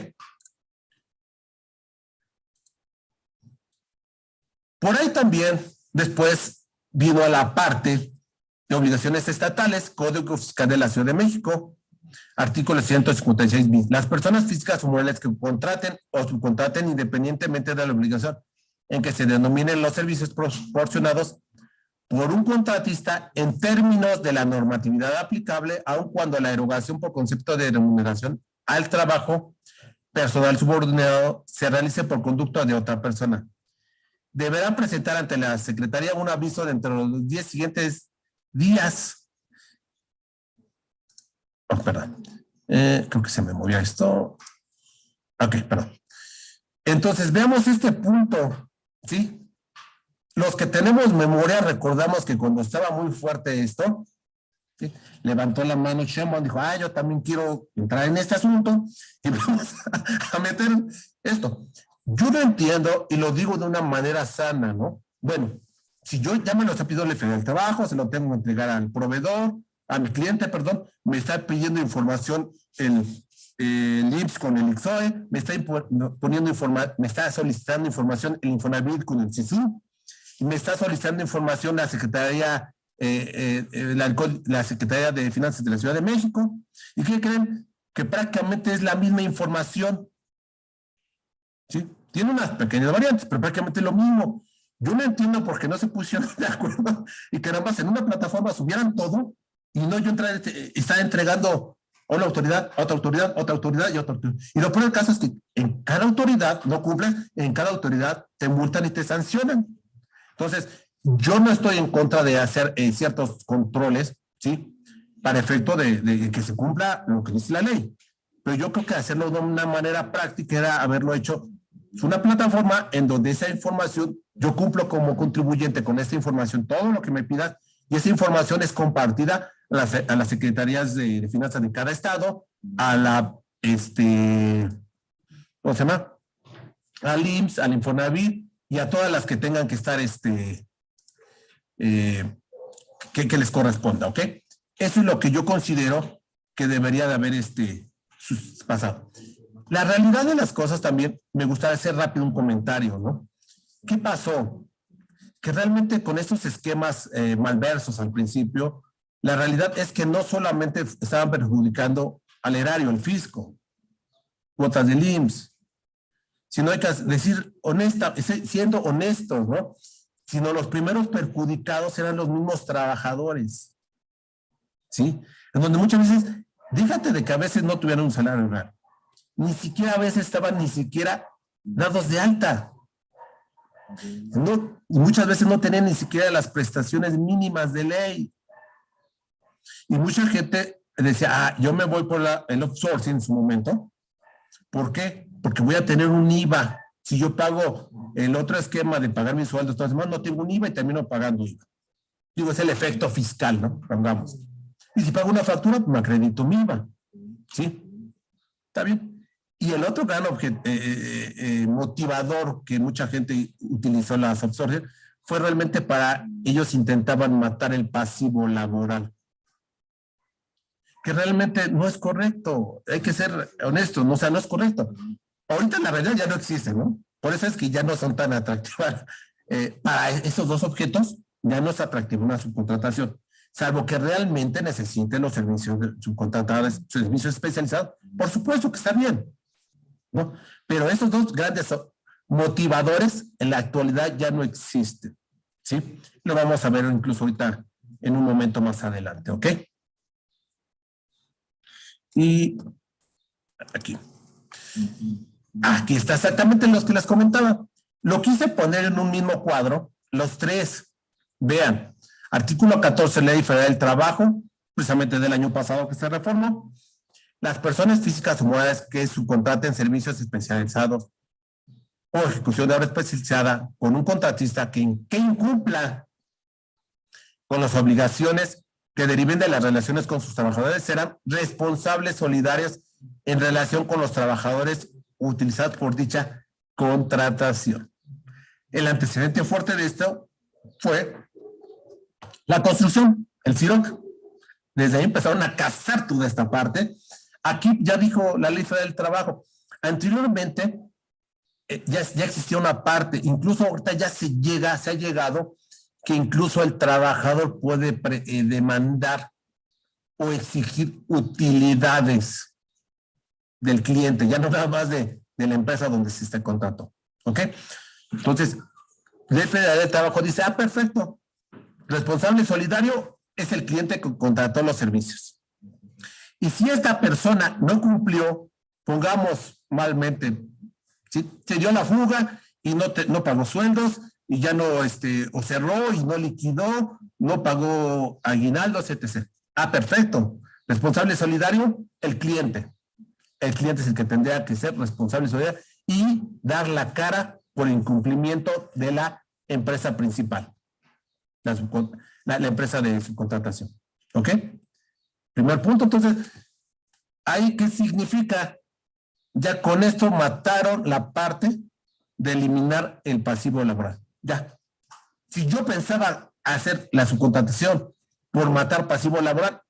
Por ahí también, después, vino a la parte de obligaciones estatales, Código Fiscal de la Ciudad de México, artículo 156 bis. Las personas físicas o morales que contraten o subcontraten independientemente de la obligación en que se denominen los servicios proporcionados por un contratista en términos de la normatividad aplicable, aun cuando la erogación por concepto de remuneración al trabajo personal subordinado se realice por conducto de otra persona. Deberán presentar ante la Secretaría un aviso dentro de los 10 siguientes días. Perdón. Creo que se me movió esto. Ok, perdón. Entonces, veamos este punto, ¿sí? Los que tenemos memoria recordamos que cuando estaba muy fuerte esto, ¿sí? Levantó la mano Sheinbaum, dijo, yo también quiero entrar en este asunto y vamos a meter esto. Yo no entiendo y lo digo de una manera sana, ¿no? Bueno, si yo ya me lo estoy pidiendo el Federal del Trabajo, se lo tengo que entregar al proveedor, a mi cliente, perdón, me está pidiendo información el IMSS con el IXOE, me está solicitando información el Infonavit con el CISU, me está solicitando información la Secretaría, la Secretaría de Finanzas de la Ciudad de México. ¿Y qué creen? Que prácticamente es la misma información. ¿Sí? Tiene unas pequeñas variantes, pero prácticamente es lo mismo. Yo no entiendo por qué no se pusieron de acuerdo y que nada más en una plataforma subieran todo y no yo estar entregando a una autoridad, a otra autoridad, a otra autoridad y a otra autoridad. Y lo peor del caso es que en cada autoridad no cumples, en cada autoridad te multan y te sancionan. Entonces, yo no estoy en contra de hacer ciertos controles, ¿sí? Para efecto de que se cumpla lo que dice la ley. Pero yo creo que hacerlo de una manera práctica era haberlo hecho. Es una plataforma en donde esa información, yo cumplo como contribuyente con esta información, todo lo que me pidas, y esa información es compartida a las secretarías de finanzas de cada estado, a la, ¿cómo se llama? Al IMSS, al Infonavit, y a todas las que tengan que estar, que les corresponda, ¿ok? Eso es lo que yo considero que debería de haber pasado. La realidad de las cosas también, me gustaría hacer rápido un comentario, ¿no? ¿Qué pasó? Que realmente con estos esquemas malversos al principio, la realidad es que no solamente estaban perjudicando al erario, al fisco, cuotas del IMSS, sino hay que decir siendo honestos, ¿no? Sino los primeros perjudicados eran los mismos trabajadores, ¿sí? En donde muchas veces, déjate de que a veces no tuvieran un salario real, ni siquiera a veces estaban ni siquiera dados de alta. No, muchas veces no tenían ni siquiera las prestaciones mínimas de ley. Y mucha gente decía, yo me voy por el outsourcing en su momento. ¿Por qué? Porque voy a tener un IVA. Si yo pago el otro esquema de pagar mis sueldos todas las semanas, no tengo un IVA y termino pagando IVA. Digo, es el efecto fiscal, ¿no? Pongamos. Y si pago una factura, pues me acredito mi IVA. ¿Sí? ¿Está bien? Y el otro gran motivador que mucha gente utilizó las outsourcing fue realmente para ellos intentaban matar el pasivo laboral. Que realmente no es correcto. Hay que ser honestos, ¿no? O sea, no es correcto. Ahorita la verdad ya no existe, ¿no? Por eso es que ya no son tan atractivas. Para esos dos objetos ya no es atractiva una subcontratación, salvo que realmente necesiten los servicios subcontratadores, servicios especializados. Por supuesto que está bien, ¿no? Pero esos dos grandes motivadores en la actualidad ya no existen, ¿sí? Lo vamos a ver incluso ahorita en un momento más adelante, ¿ok? Y aquí está exactamente los que les comentaba. Lo quise poner en un mismo cuadro, los tres. Vean, artículo 14, Ley Federal del Trabajo, precisamente del año pasado que se reformó. Las personas físicas o morales que subcontraten servicios especializados o ejecución de obra especializada con un contratista que incumpla con las obligaciones que deriven de las relaciones con sus trabajadores serán responsables solidarios en relación con los trabajadores utilizados por dicha contratación. El antecedente fuerte de esto fue la construcción, el CIROC. Desde ahí empezaron a cazar toda esta parte. Aquí ya dijo la Ley Federal del Trabajo. Anteriormente ya existía una parte, incluso ahorita ya se ha llegado que incluso el trabajador puede demandar o exigir utilidades del cliente, ya no nada más de la empresa donde se está el contrato. ¿Ok? Entonces, Ley Federal del Trabajo dice, perfecto, responsable solidario es el cliente que contrató los servicios. Y si esta persona no cumplió, pongamos malmente, ¿sí? Se dio la fuga y no pagó sueldos y ya no, o cerró y no liquidó, no pagó aguinaldos, etc. Perfecto. Responsable solidario, el cliente. El cliente es el que tendría que ser responsable solidario y dar la cara por incumplimiento de la empresa principal, la empresa de subcontratación. ¿Ok? Primer punto, entonces, ¿ahí qué significa? Ya con esto mataron la parte de eliminar el pasivo laboral. Ya. Si yo pensaba hacer la subcontratación por matar pasivo laboral,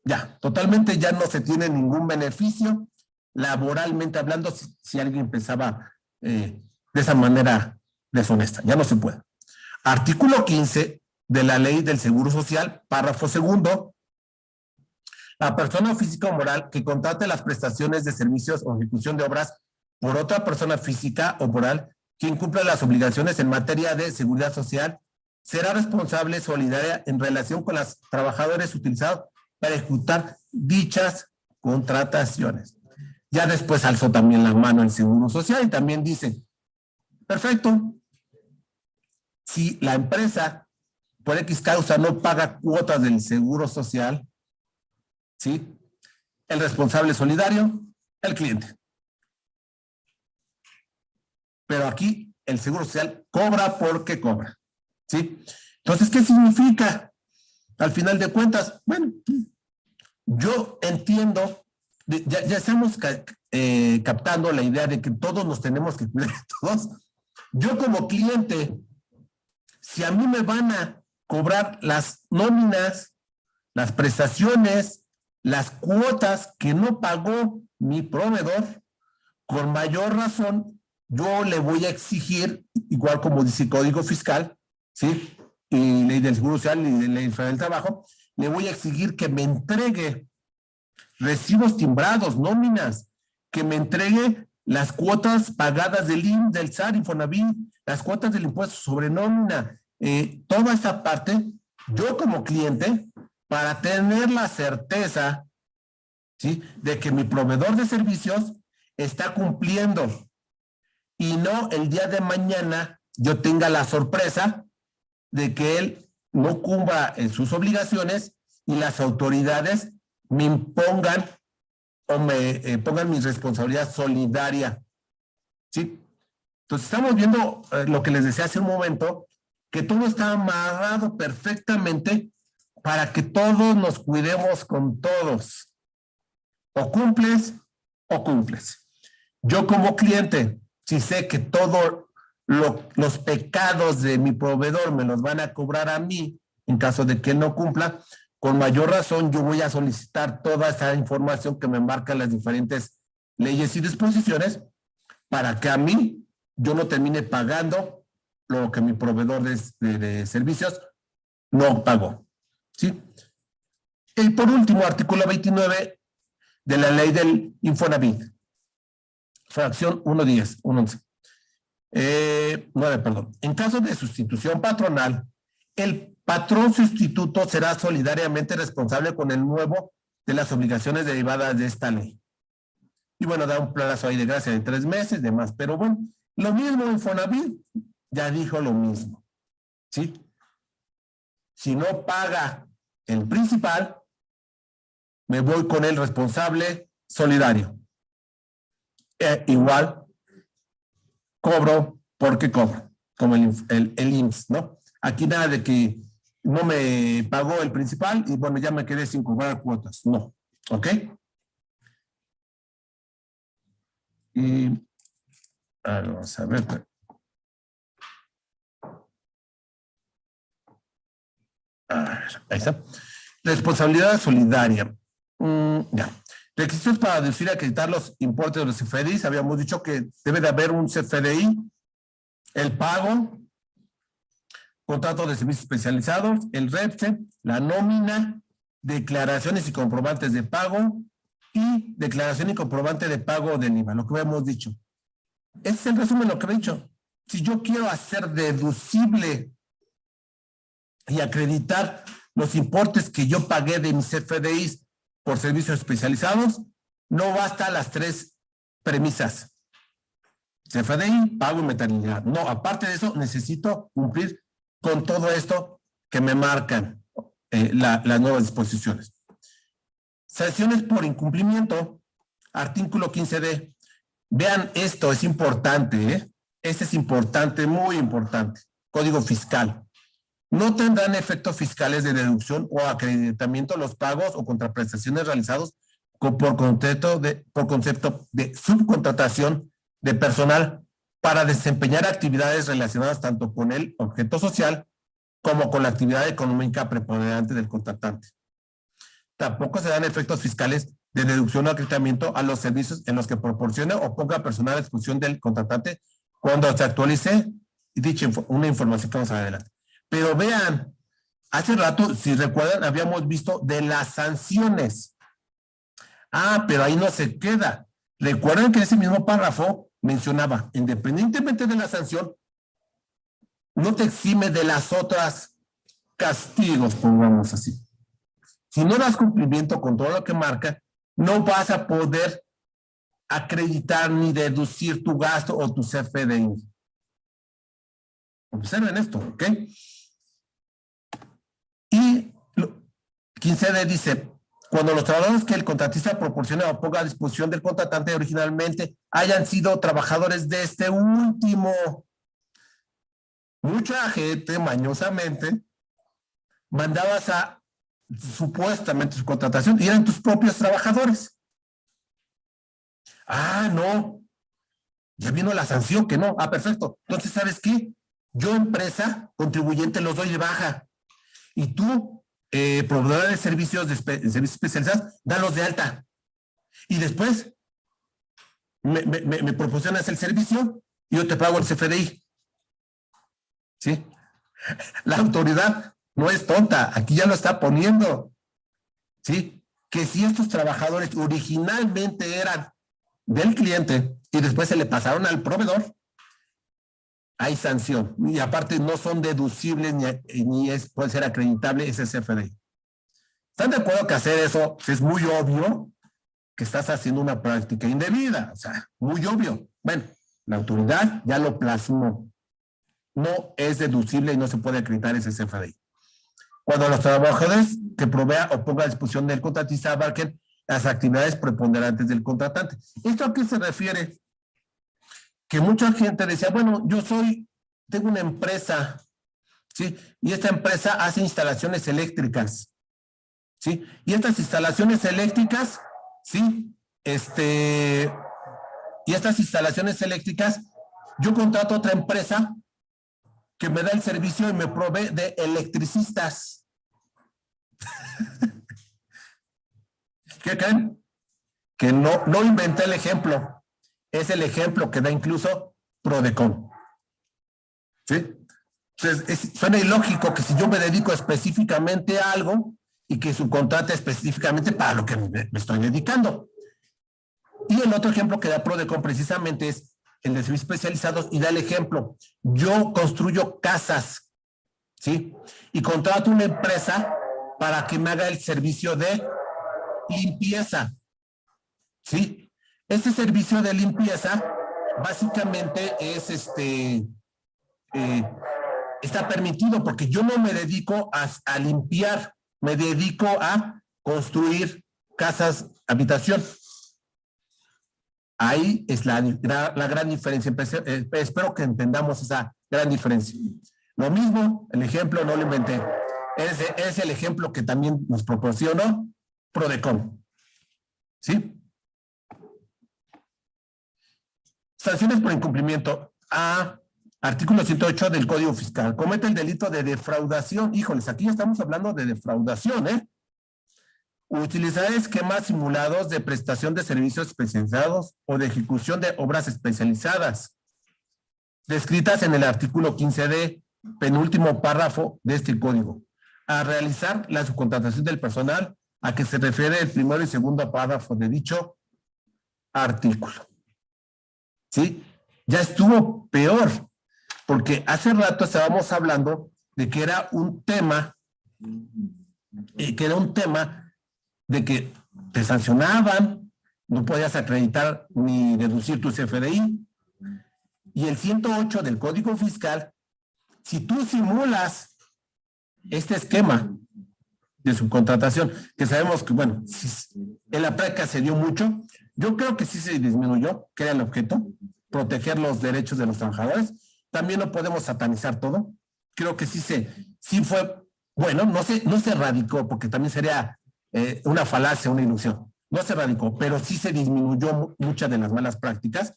ya, totalmente ya no se tiene ningún beneficio laboralmente hablando si alguien pensaba de esa manera deshonesta. Ya no se puede. Artículo 15 de la Ley del Seguro Social, párrafo segundo. La persona física o moral que contrate las prestaciones de servicios o ejecución de obras por otra persona física o moral quien cumpla las obligaciones en materia de seguridad social será responsable solidaria en relación con los trabajadores utilizados para ejecutar dichas contrataciones. Ya después alzó también la mano el Seguro Social y también dice, perfecto, si la empresa por X causa no paga cuotas del Seguro Social, ¿sí? El responsable solidario, el cliente. Pero aquí el Seguro Social cobra porque cobra, ¿sí? Entonces, ¿qué significa? Al final de cuentas, bueno, yo entiendo, ya estamos captando la idea de que todos nos tenemos que cuidar de todos. Yo como cliente, si a mí me van a cobrar las nóminas, las prestaciones, las cuotas que no pagó mi proveedor, con mayor razón, yo le voy a exigir, igual como dice el Código Fiscal, ¿sí? Y Ley del Seguro Social y de Ley Federal del Trabajo, le voy a exigir que me entregue recibos timbrados, nóminas, que me entregue las cuotas pagadas del IMSS, del SAR, Infonavit, las cuotas del impuesto sobre nómina, toda esta parte, yo como cliente, para tener la certeza, ¿sí?, de que mi proveedor de servicios está cumpliendo y no el día de mañana yo tenga la sorpresa de que él no cumpla en sus obligaciones y las autoridades me impongan o me pongan mi responsabilidad solidaria, ¿sí? Entonces estamos viendo lo que les decía hace un momento, que todo está amarrado perfectamente para que todos nos cuidemos con todos. O cumples o cumples. Yo como cliente, si sé que todos los pecados de mi proveedor me los van a cobrar a mí, en caso de que él no cumpla, con mayor razón yo voy a solicitar toda esa información que me marcan las diferentes leyes y disposiciones para que a mí yo no termine pagando lo que mi proveedor de servicios no pagó, ¿sí? Y por último, artículo 29 de la ley del Infonavit, fracción 1.10, 1.11. 9, perdón. En caso de sustitución patronal, el patrón sustituto será solidariamente responsable con el nuevo de las obligaciones derivadas de esta ley. Y bueno, da un plazo ahí de gracia de 3 meses, demás. Pero bueno, lo mismo Infonavit ya dijo lo mismo, ¿sí? Si no paga el principal, me voy con el responsable solidario. Igual, cobro porque cobro, como el IMSS, ¿no? Aquí nada de que no me pagó el principal y bueno, ya me quedé sin cobrar cuotas. No, ¿ok? Y vamos a ver. Ahí está. Responsabilidad solidaria. Ya. Requisitos para deducir y acreditar los importes de los CFDIs. Habíamos dicho que debe de haber un CFDI, el pago, contrato de servicios especializados, el REPSE, la nómina, declaraciones y comprobantes de pago y declaración y comprobante de pago del IVA, lo que habíamos dicho. Ese es el resumen de lo que he dicho. Si yo quiero hacer deducible y acreditar los importes que yo pagué de mis CFDIs por servicios especializados, no basta las 3 premisas. CFDI, pago y metanidad. No, aparte de eso, necesito cumplir con todo esto que me marcan las nuevas disposiciones. Sanciones por incumplimiento, artículo 15D. Vean, esto es importante, ¿eh? Este es importante, muy importante. Código fiscal. No tendrán efectos fiscales de deducción o acreditamiento los pagos o contraprestaciones realizados por concepto de subcontratación de personal para desempeñar actividades relacionadas tanto con el objeto social como con la actividad económica preponderante del contratante. Tampoco se dan efectos fiscales de deducción o acreditamiento a los servicios en los que proporcione o ponga personal a disposición del contratante cuando se actualice dicha una información que vamos a ver adelante. Pero vean, hace rato, si recuerdan, habíamos visto de las sanciones. Pero ahí no se queda. Recuerden que ese mismo párrafo mencionaba, independientemente de la sanción, no te exime de las otras castigos, pongamos así. Si no das cumplimiento con todo lo que marca, no vas a poder acreditar ni deducir tu gasto o tu CFDI. Observen esto, ¿ok? Y 15D dice, cuando los trabajadores que el contratista proporciona o ponga a disposición del contratante originalmente hayan sido trabajadores de este último. Mucha gente mañosamente mandabas a supuestamente su contratación y eran tus propios trabajadores. Ah, no. Ya vino la sanción que no. Ah, perfecto. Entonces, ¿sabes qué? Yo, empresa, contribuyente, los doy de baja. Y tú, proveedora de servicios, servicios especializados, dalos de alta. Y después me proporcionas el servicio y yo te pago el CFDI. ¿Sí? La autoridad no es tonta, aquí ya lo está poniendo. ¿Sí? Que si estos trabajadores originalmente eran del cliente y después se le pasaron al proveedor, hay sanción. Y aparte no son deducibles ni puede ser acreditable ese CFDI. ¿Están de acuerdo que hacer eso es muy obvio que estás haciendo una práctica indebida? O sea, muy obvio. Bueno, la autoridad ya lo plasmó. No es deducible y no se puede acreditar ese CFDI. Cuando los trabajadores que provea o ponga a disposición del contratista abarquen las actividades preponderantes del contratante. ¿Esto a qué se refiere? Que mucha gente decía, bueno, tengo una empresa, ¿sí? Y esta empresa hace instalaciones eléctricas, ¿sí? Y estas instalaciones eléctricas, ¿sí? Y estas instalaciones eléctricas, yo contrato a otra empresa que me da el servicio y me provee de electricistas. ¿Qué creen? Que no inventé el ejemplo. Es el ejemplo que da incluso Prodecon. ¿Sí? Entonces, suena ilógico que si yo me dedico específicamente a algo y que subcontrate específicamente para lo que me estoy dedicando. Y el otro ejemplo que da Prodecon precisamente es el de servicios especializados y da el ejemplo. Yo construyo casas, ¿sí? Y contrato una empresa para que me haga el servicio de limpieza, ¿sí? Este servicio de limpieza básicamente es está permitido porque yo no me dedico a limpiar, me dedico a construir casas, habitación. Ahí es la gran diferencia. Espero que entendamos esa gran diferencia. Lo mismo, el ejemplo no lo inventé. Es el ejemplo que también nos proporcionó Prodecon. ¿Sí? Sanciones por incumplimiento. Artículo 108 del Código Fiscal. Comete el delito de defraudación. Híjoles, aquí ya estamos hablando de defraudación, ¿eh? Utilizar esquemas simulados de prestación de servicios especializados o de ejecución de obras especializadas, descritas en el artículo 15D, penúltimo párrafo de este código, a realizar la subcontratación del personal a que se refiere el primero y segundo párrafo de dicho artículo. ¿Sí? Ya estuvo peor, porque hace rato estábamos hablando de que era un tema, de que te sancionaban, no podías acreditar ni deducir tu CFDI. Y el 108 del Código Fiscal, si tú simulas este esquema de subcontratación, que sabemos que, bueno, en la práctica se dio mucho, yo creo que sí se disminuyó, que era el objeto, proteger los derechos de los trabajadores. También no podemos satanizar todo. Creo que sí fue, bueno, no se erradicó, porque también sería una falacia, una ilusión. No se erradicó, pero sí se disminuyó muchas de las malas prácticas.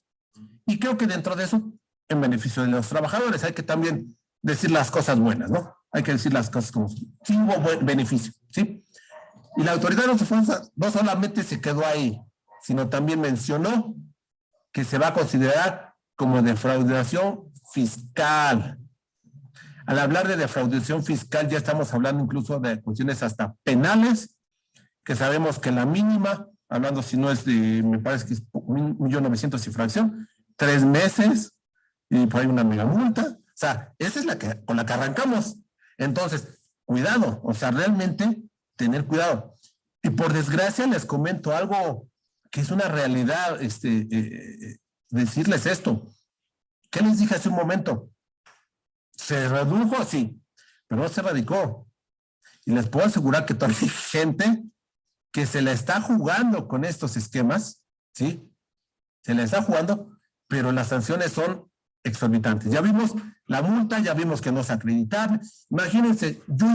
Y creo que dentro de eso, en beneficio de los trabajadores, hay que también decir las cosas buenas, ¿no? Hay que decir las cosas como sí hubo buen beneficio, ¿sí? Y la autoridad no solamente se quedó ahí, sino también mencionó que se va a considerar como defraudación fiscal. Al hablar de defraudación fiscal ya estamos hablando incluso de cuestiones hasta penales, que sabemos que la mínima, hablando si no es de, me parece que es 1.900.000 y fracción, 3 meses y por ahí una mega multa. O sea, esa es la que, con la que arrancamos. Entonces, cuidado, o sea, realmente tener cuidado. Y por desgracia les comento algo que es una realidad, decirles esto. ¿Qué les dije hace un momento? Se redujo, sí, pero no se radicó. Y les puedo asegurar que todavía hay gente que se la está jugando con estos esquemas, ¿sí? Se la está jugando, pero las sanciones son exorbitantes. Ya vimos la multa, ya vimos que no es acreditable. Imagínense, yo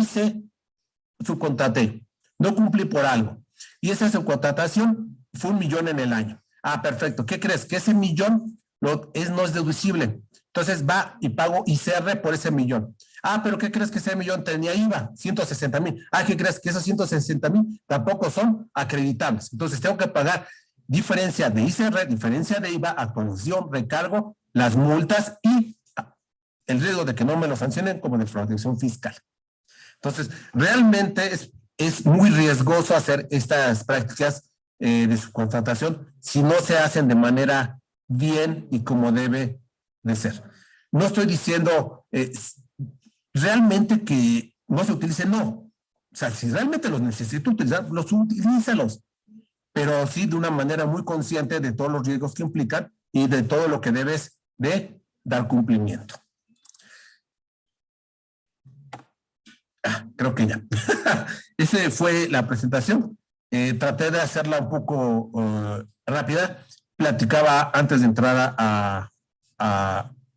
subcontraté, no cumplí por algo. Y esa subcontratación fue 1 millón en el año. Ah, perfecto. ¿Qué crees? Que ese 1 millón no es deducible. Entonces va y pago ICR por ese 1 millón. Ah, pero ¿qué crees que ese 1 millón tenía IVA? 160,000. Ah, ¿qué crees? Que esos 160,000 tampoco son acreditables. Entonces tengo que pagar diferencia de ICR, diferencia de IVA, actualización, recargo, las multas y el riesgo de que no me lo sancionen como defraudación fiscal. Entonces, realmente es muy riesgoso hacer estas prácticas de subcontratación si no se hacen de manera bien y como debe de ser. No estoy diciendo realmente que no se utilicen, no. O sea, si realmente los necesito utilizar, utilízalos. Pero sí de una manera muy consciente de todos los riesgos que implican y de todo lo que debes de dar cumplimiento. Creo que ya. Esa fue la presentación. Traté de hacerla un poco rápida. Platicaba antes de entrar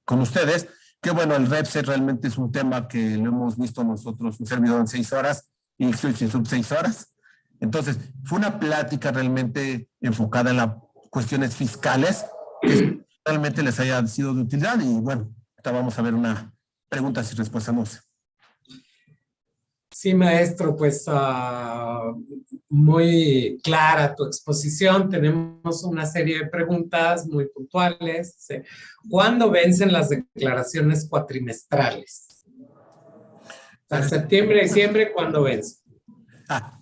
con ustedes que, bueno, el REPSE realmente es un tema que lo hemos visto nosotros, un servidor en 6 horas y Switch en sub 6 horas. Entonces, fue una plática realmente enfocada en las cuestiones fiscales que realmente les haya sido de utilidad. Y bueno, ahorita vamos a ver una preguntas y respuestas. No sé. Sí, maestro, pues muy clara tu exposición. Tenemos una serie de preguntas muy puntuales. ¿Cuándo vencen las declaraciones cuatrimestrales? O sea, septiembre, diciembre, ¿cuándo vencen?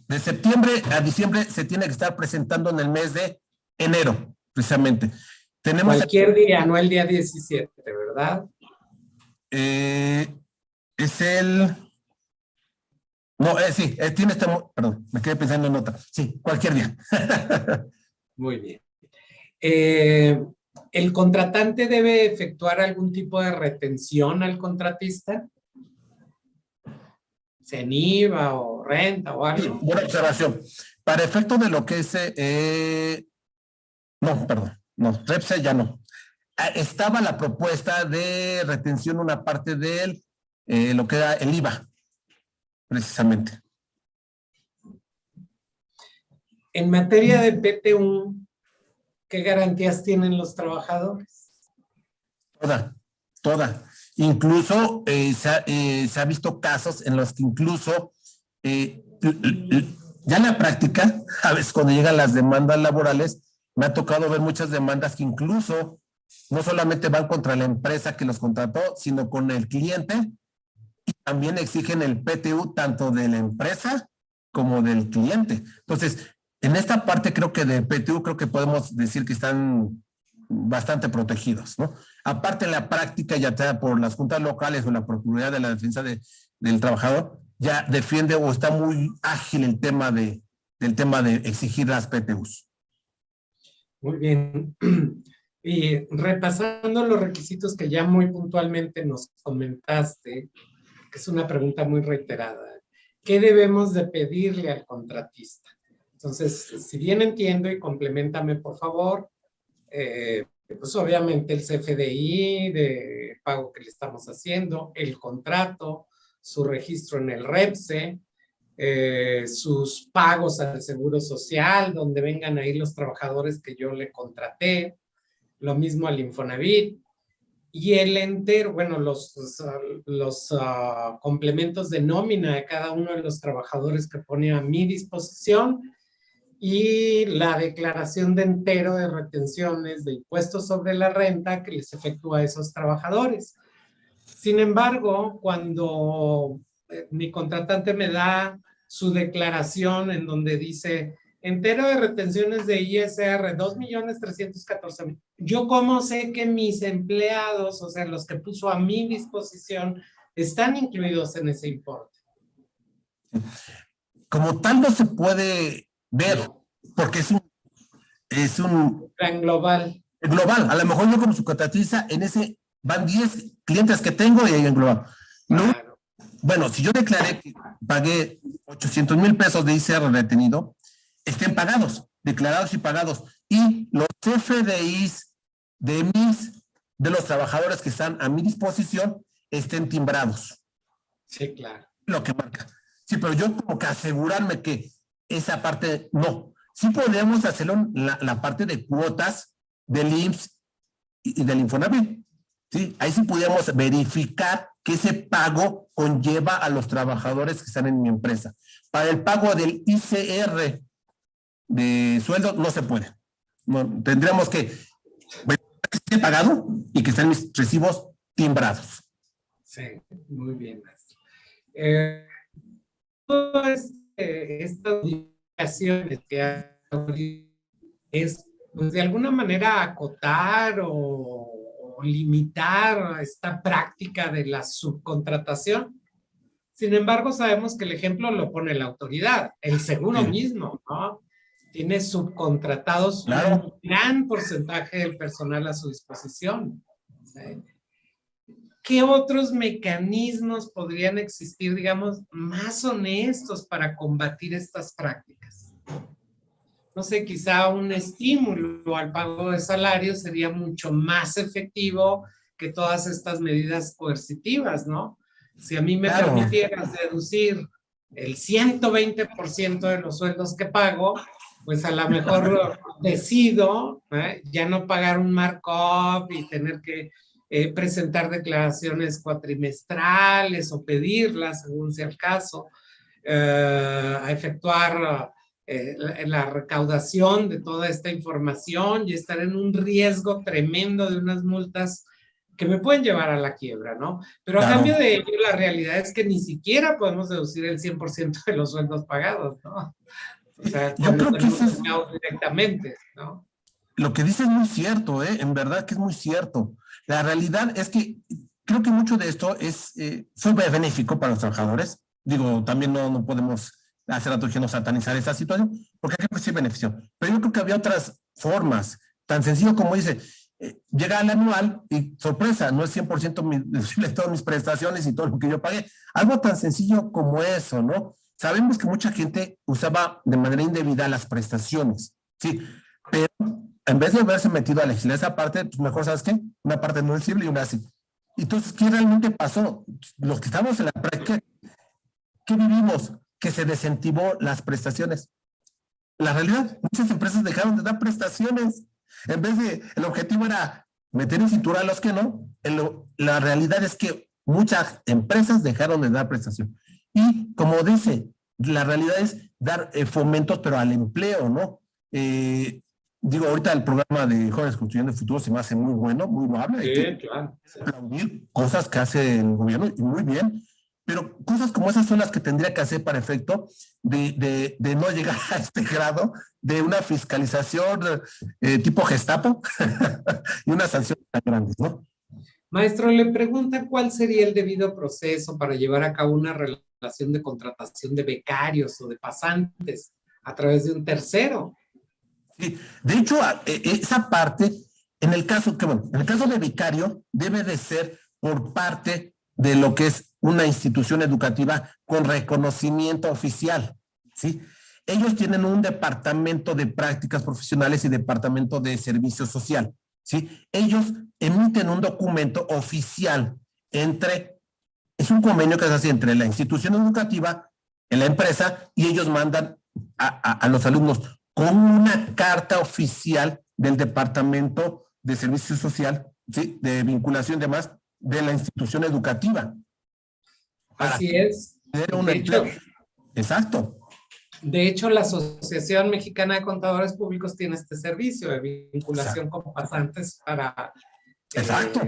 De septiembre a diciembre se tiene que estar presentando en el mes de enero, precisamente. Tenemos cualquier día, no el día 17, ¿verdad? Es el... No, sí, tiene este... Perdón, me quedé pensando en otra. Sí, cualquier día. Muy bien. ¿El contratante debe efectuar algún tipo de retención al contratista? ¿CENIVA o renta o algo? Buena observación. Para efecto de lo que es... no, perdón. No, REPSE ya no. Estaba la propuesta de retención una parte de lo que era el IVA, precisamente. En materia de PTU, ¿qué garantías tienen los trabajadores? Toda. Incluso se ha visto casos en los que incluso ya en la práctica, a veces cuando llegan las demandas laborales, me ha tocado ver muchas demandas que incluso no solamente van contra la empresa que los contrató, sino con el cliente, y también exigen el PTU tanto de la empresa como del cliente. Entonces, en esta parte creo que de PTU creo que podemos decir que están bastante protegidos, ¿no? Aparte en la práctica, ya sea por las juntas locales o la Procuraduría de la Defensa del Trabajador, ya defiende o está muy ágil el tema del tema de exigir las PTUs. Muy bien. Y repasando los requisitos que ya muy puntualmente nos comentaste, que es una pregunta muy reiterada, ¿qué debemos de pedirle al contratista? Entonces, si bien entiendo y complementame por favor, pues obviamente el CFDI de pago que le estamos haciendo, el contrato, su registro en el REPSE, sus pagos al Seguro Social, donde vengan ahí los trabajadores que yo le contraté, lo mismo al Infonavit, y el entero, bueno, los complementos de nómina de cada uno de los trabajadores que pone a mi disposición, y la declaración de entero de retenciones de impuestos sobre la renta que les efectúa a esos trabajadores. Sin embargo, cuando mi contratante me da su declaración en donde dice entero de retenciones de ISR, 2.314.000. ¿Yo cómo sé que mis empleados, o sea, los que puso a mi disposición, están incluidos en ese importe? Como tal no se puede ver, porque es un Plan global. global. A lo mejor yo como subcontratista, en ese van 10 clientes que tengo y ahí en global. No, Claro. bueno, si yo declaré que pagué 800,000 pesos de ICR retenido, estén pagados, declarados y pagados. Y los FDIs de los trabajadores que están a mi disposición estén timbrados. Sí, claro. Lo que marca. Sí, pero yo como que asegurarme que esa parte no. Sí podemos hacerlo en la parte de cuotas del IMSS y del Infonavit. ¿Sí? Ahí sí pudiéramos verificar que ese pago conlleva a los trabajadores que están en mi empresa. Para el pago del ICR de sueldo no se puede. No, tendríamos que esté pagado y que estén mis recibos timbrados. Sí, muy bien, maestro. Todas estas modificaciones que hay es, pues, de alguna manera acotar o limitar esta práctica de la subcontratación. Sin embargo, sabemos que el ejemplo lo pone la autoridad, el seguro mismo, ¿no? Tiene subcontratados un gran porcentaje del personal a su disposición. ¿Sí? ¿Qué otros mecanismos podrían existir, digamos, más honestos para combatir estas prácticas? No sé, quizá un estímulo al pago de salarios sería mucho más efectivo que todas estas medidas coercitivas, ¿no? Si a mí me permitieras deducir el 120% de los sueldos que pago, pues a lo mejor decido ya no pagar un markup y tener que presentar declaraciones cuatrimestrales o pedirlas, según sea el caso, a efectuar la recaudación de toda esta información y estar en un riesgo tremendo de unas multas que me pueden llevar a la quiebra, ¿no? Pero a cambio de ello, la realidad es que ni siquiera podemos deducir el 100% de los sueldos pagados, ¿no? O sea, yo creo que eso es directamente, ¿no? Lo que dice es muy cierto, en verdad que es muy cierto. La realidad es que creo que mucho de esto fue benéfico para los trabajadores. Digo, también no podemos hacer a no satanizar esa situación, porque creo que sí benefició. Pero yo creo que había otras formas, tan sencillo como dice, llega al anual y sorpresa, no es 100% deducible todas mis prestaciones y todo lo que yo pagué. Algo tan sencillo como eso, ¿no? Sabemos que mucha gente usaba de manera indebida las prestaciones, ¿sí? Pero en vez de haberse metido a legislar esa parte, pues mejor, ¿sabes qué? Una parte no deducible y una así. Entonces, ¿qué realmente pasó? Los que estamos en la práctica, ¿qué vivimos? Que se desincentivó las prestaciones. La realidad, muchas empresas dejaron de dar prestaciones. En vez de, el objetivo era meter en cintura a los que no, la realidad es que muchas empresas dejaron de dar prestación. Y como dice, la realidad es dar fomentos, pero al empleo, ¿no? Digo, ahorita el programa de Jóvenes Construyendo el Futuro se me hace muy bueno, muy loable. Hay que aplaudir cosas que hace el gobierno y muy bien. Pero cosas como esas son las que tendría que hacer para efecto de no llegar a este grado de una fiscalización tipo Gestapo y una sanción tan grandes, ¿no? Maestro, le pregunta cuál sería el debido proceso para llevar a cabo una relación de contratación de becarios o de pasantes a través de un tercero. Sí, de hecho, esa parte, en el caso de becario, debe de ser por parte de lo que es una institución educativa con reconocimiento oficial, ¿sí? Ellos tienen un departamento de prácticas profesionales y departamento de servicio social, ¿sí? Ellos emiten un documento oficial es un convenio que se hace entre la institución educativa, la empresa, y ellos mandan a los alumnos con una carta oficial del departamento de servicio social, ¿sí? De vinculación y demás, de la institución educativa. Así es. Un empleo. Exacto. De hecho, la Asociación Mexicana de Contadores Públicos tiene este servicio de vinculación con pasantes para Exacto.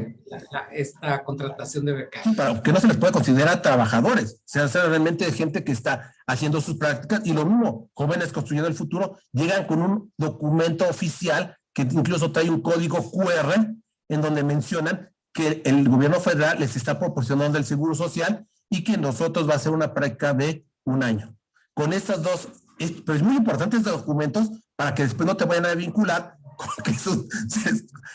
Esta contratación de Sí, becarios. pero que no se les puede considerar trabajadores, o sea, realmente gente que está haciendo sus prácticas y lo mismo, jóvenes construyendo el futuro, llegan con un documento oficial que incluso trae un código QR en donde mencionan que el gobierno federal les está proporcionando el seguro social y que nosotros va a ser una práctica de 1 año. Con estas dos, pero es muy importante estos documentos para que después no te vayan a vincular con que es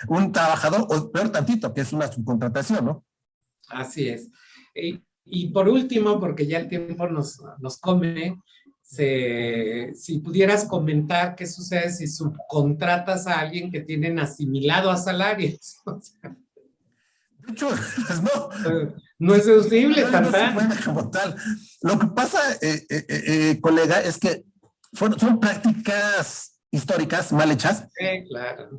un trabajador, o peor tantito, que es una subcontratación, ¿no? Así es. Y por último, porque ya el tiempo nos come, si pudieras comentar qué sucede si subcontratas a alguien que tienen asimilado a salarios. O sea, De hecho, pues no. No es deducible, No se puede como tal. Lo que pasa, colega, es que son prácticas históricas mal hechas. Sí, claro.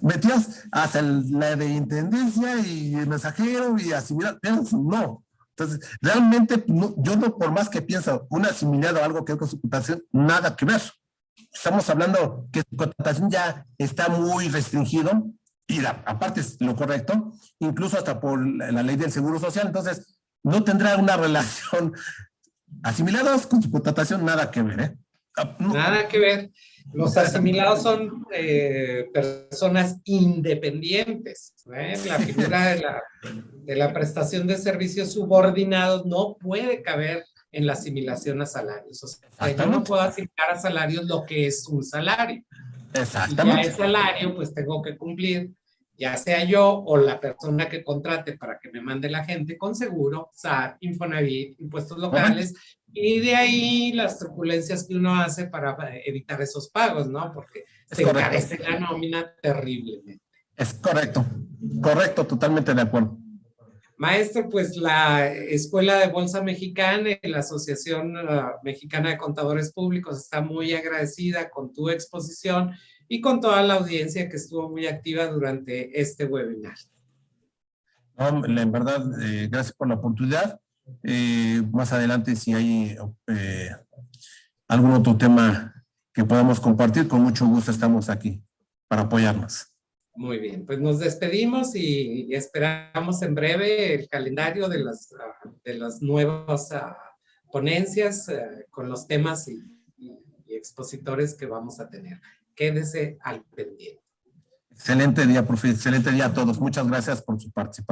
Metías hasta la de intendencia y el mensajero y asimilar, pero no. Entonces, realmente, no, yo no, por más que pienso, un asimilado a algo que es con su contratación, nada que ver. Estamos hablando que su contratación ya está muy restringido y aparte es lo correcto, incluso hasta por la ley del Seguro Social. Entonces, no tendrá una relación asimilados con su contratación, nada que ver, ¿eh? No. Nada que ver. Los asimilados son personas independientes. La figura de la prestación de servicios subordinados no puede caber en la asimilación a salarios. O sea, yo no puedo asignar a salarios lo que es un salario. Exactamente. Y ya el salario, pues tengo que cumplir, ya sea yo o la persona que contrate para que me mande la gente con seguro, SAT, Infonavit, impuestos locales, y de ahí las truculencias que uno hace para evitar esos pagos, ¿no? Porque se encarece la nómina terriblemente. Es correcto, totalmente de acuerdo. Maestro, pues la Escuela de Bolsa Mexicana y la Asociación Mexicana de Contadores Públicos está muy agradecida con tu exposición y con toda la audiencia que estuvo muy activa durante este webinar. No, en verdad, gracias por la oportunidad. Más adelante, si hay algún otro tema que podamos compartir, con mucho gusto estamos aquí para apoyarnos. Muy bien, pues nos despedimos y esperamos en breve el calendario de las nuevas ponencias con los temas y expositores que vamos a tener. Quédese al pendiente. Excelente día, profe. Excelente día a todos. Muchas gracias por su participación.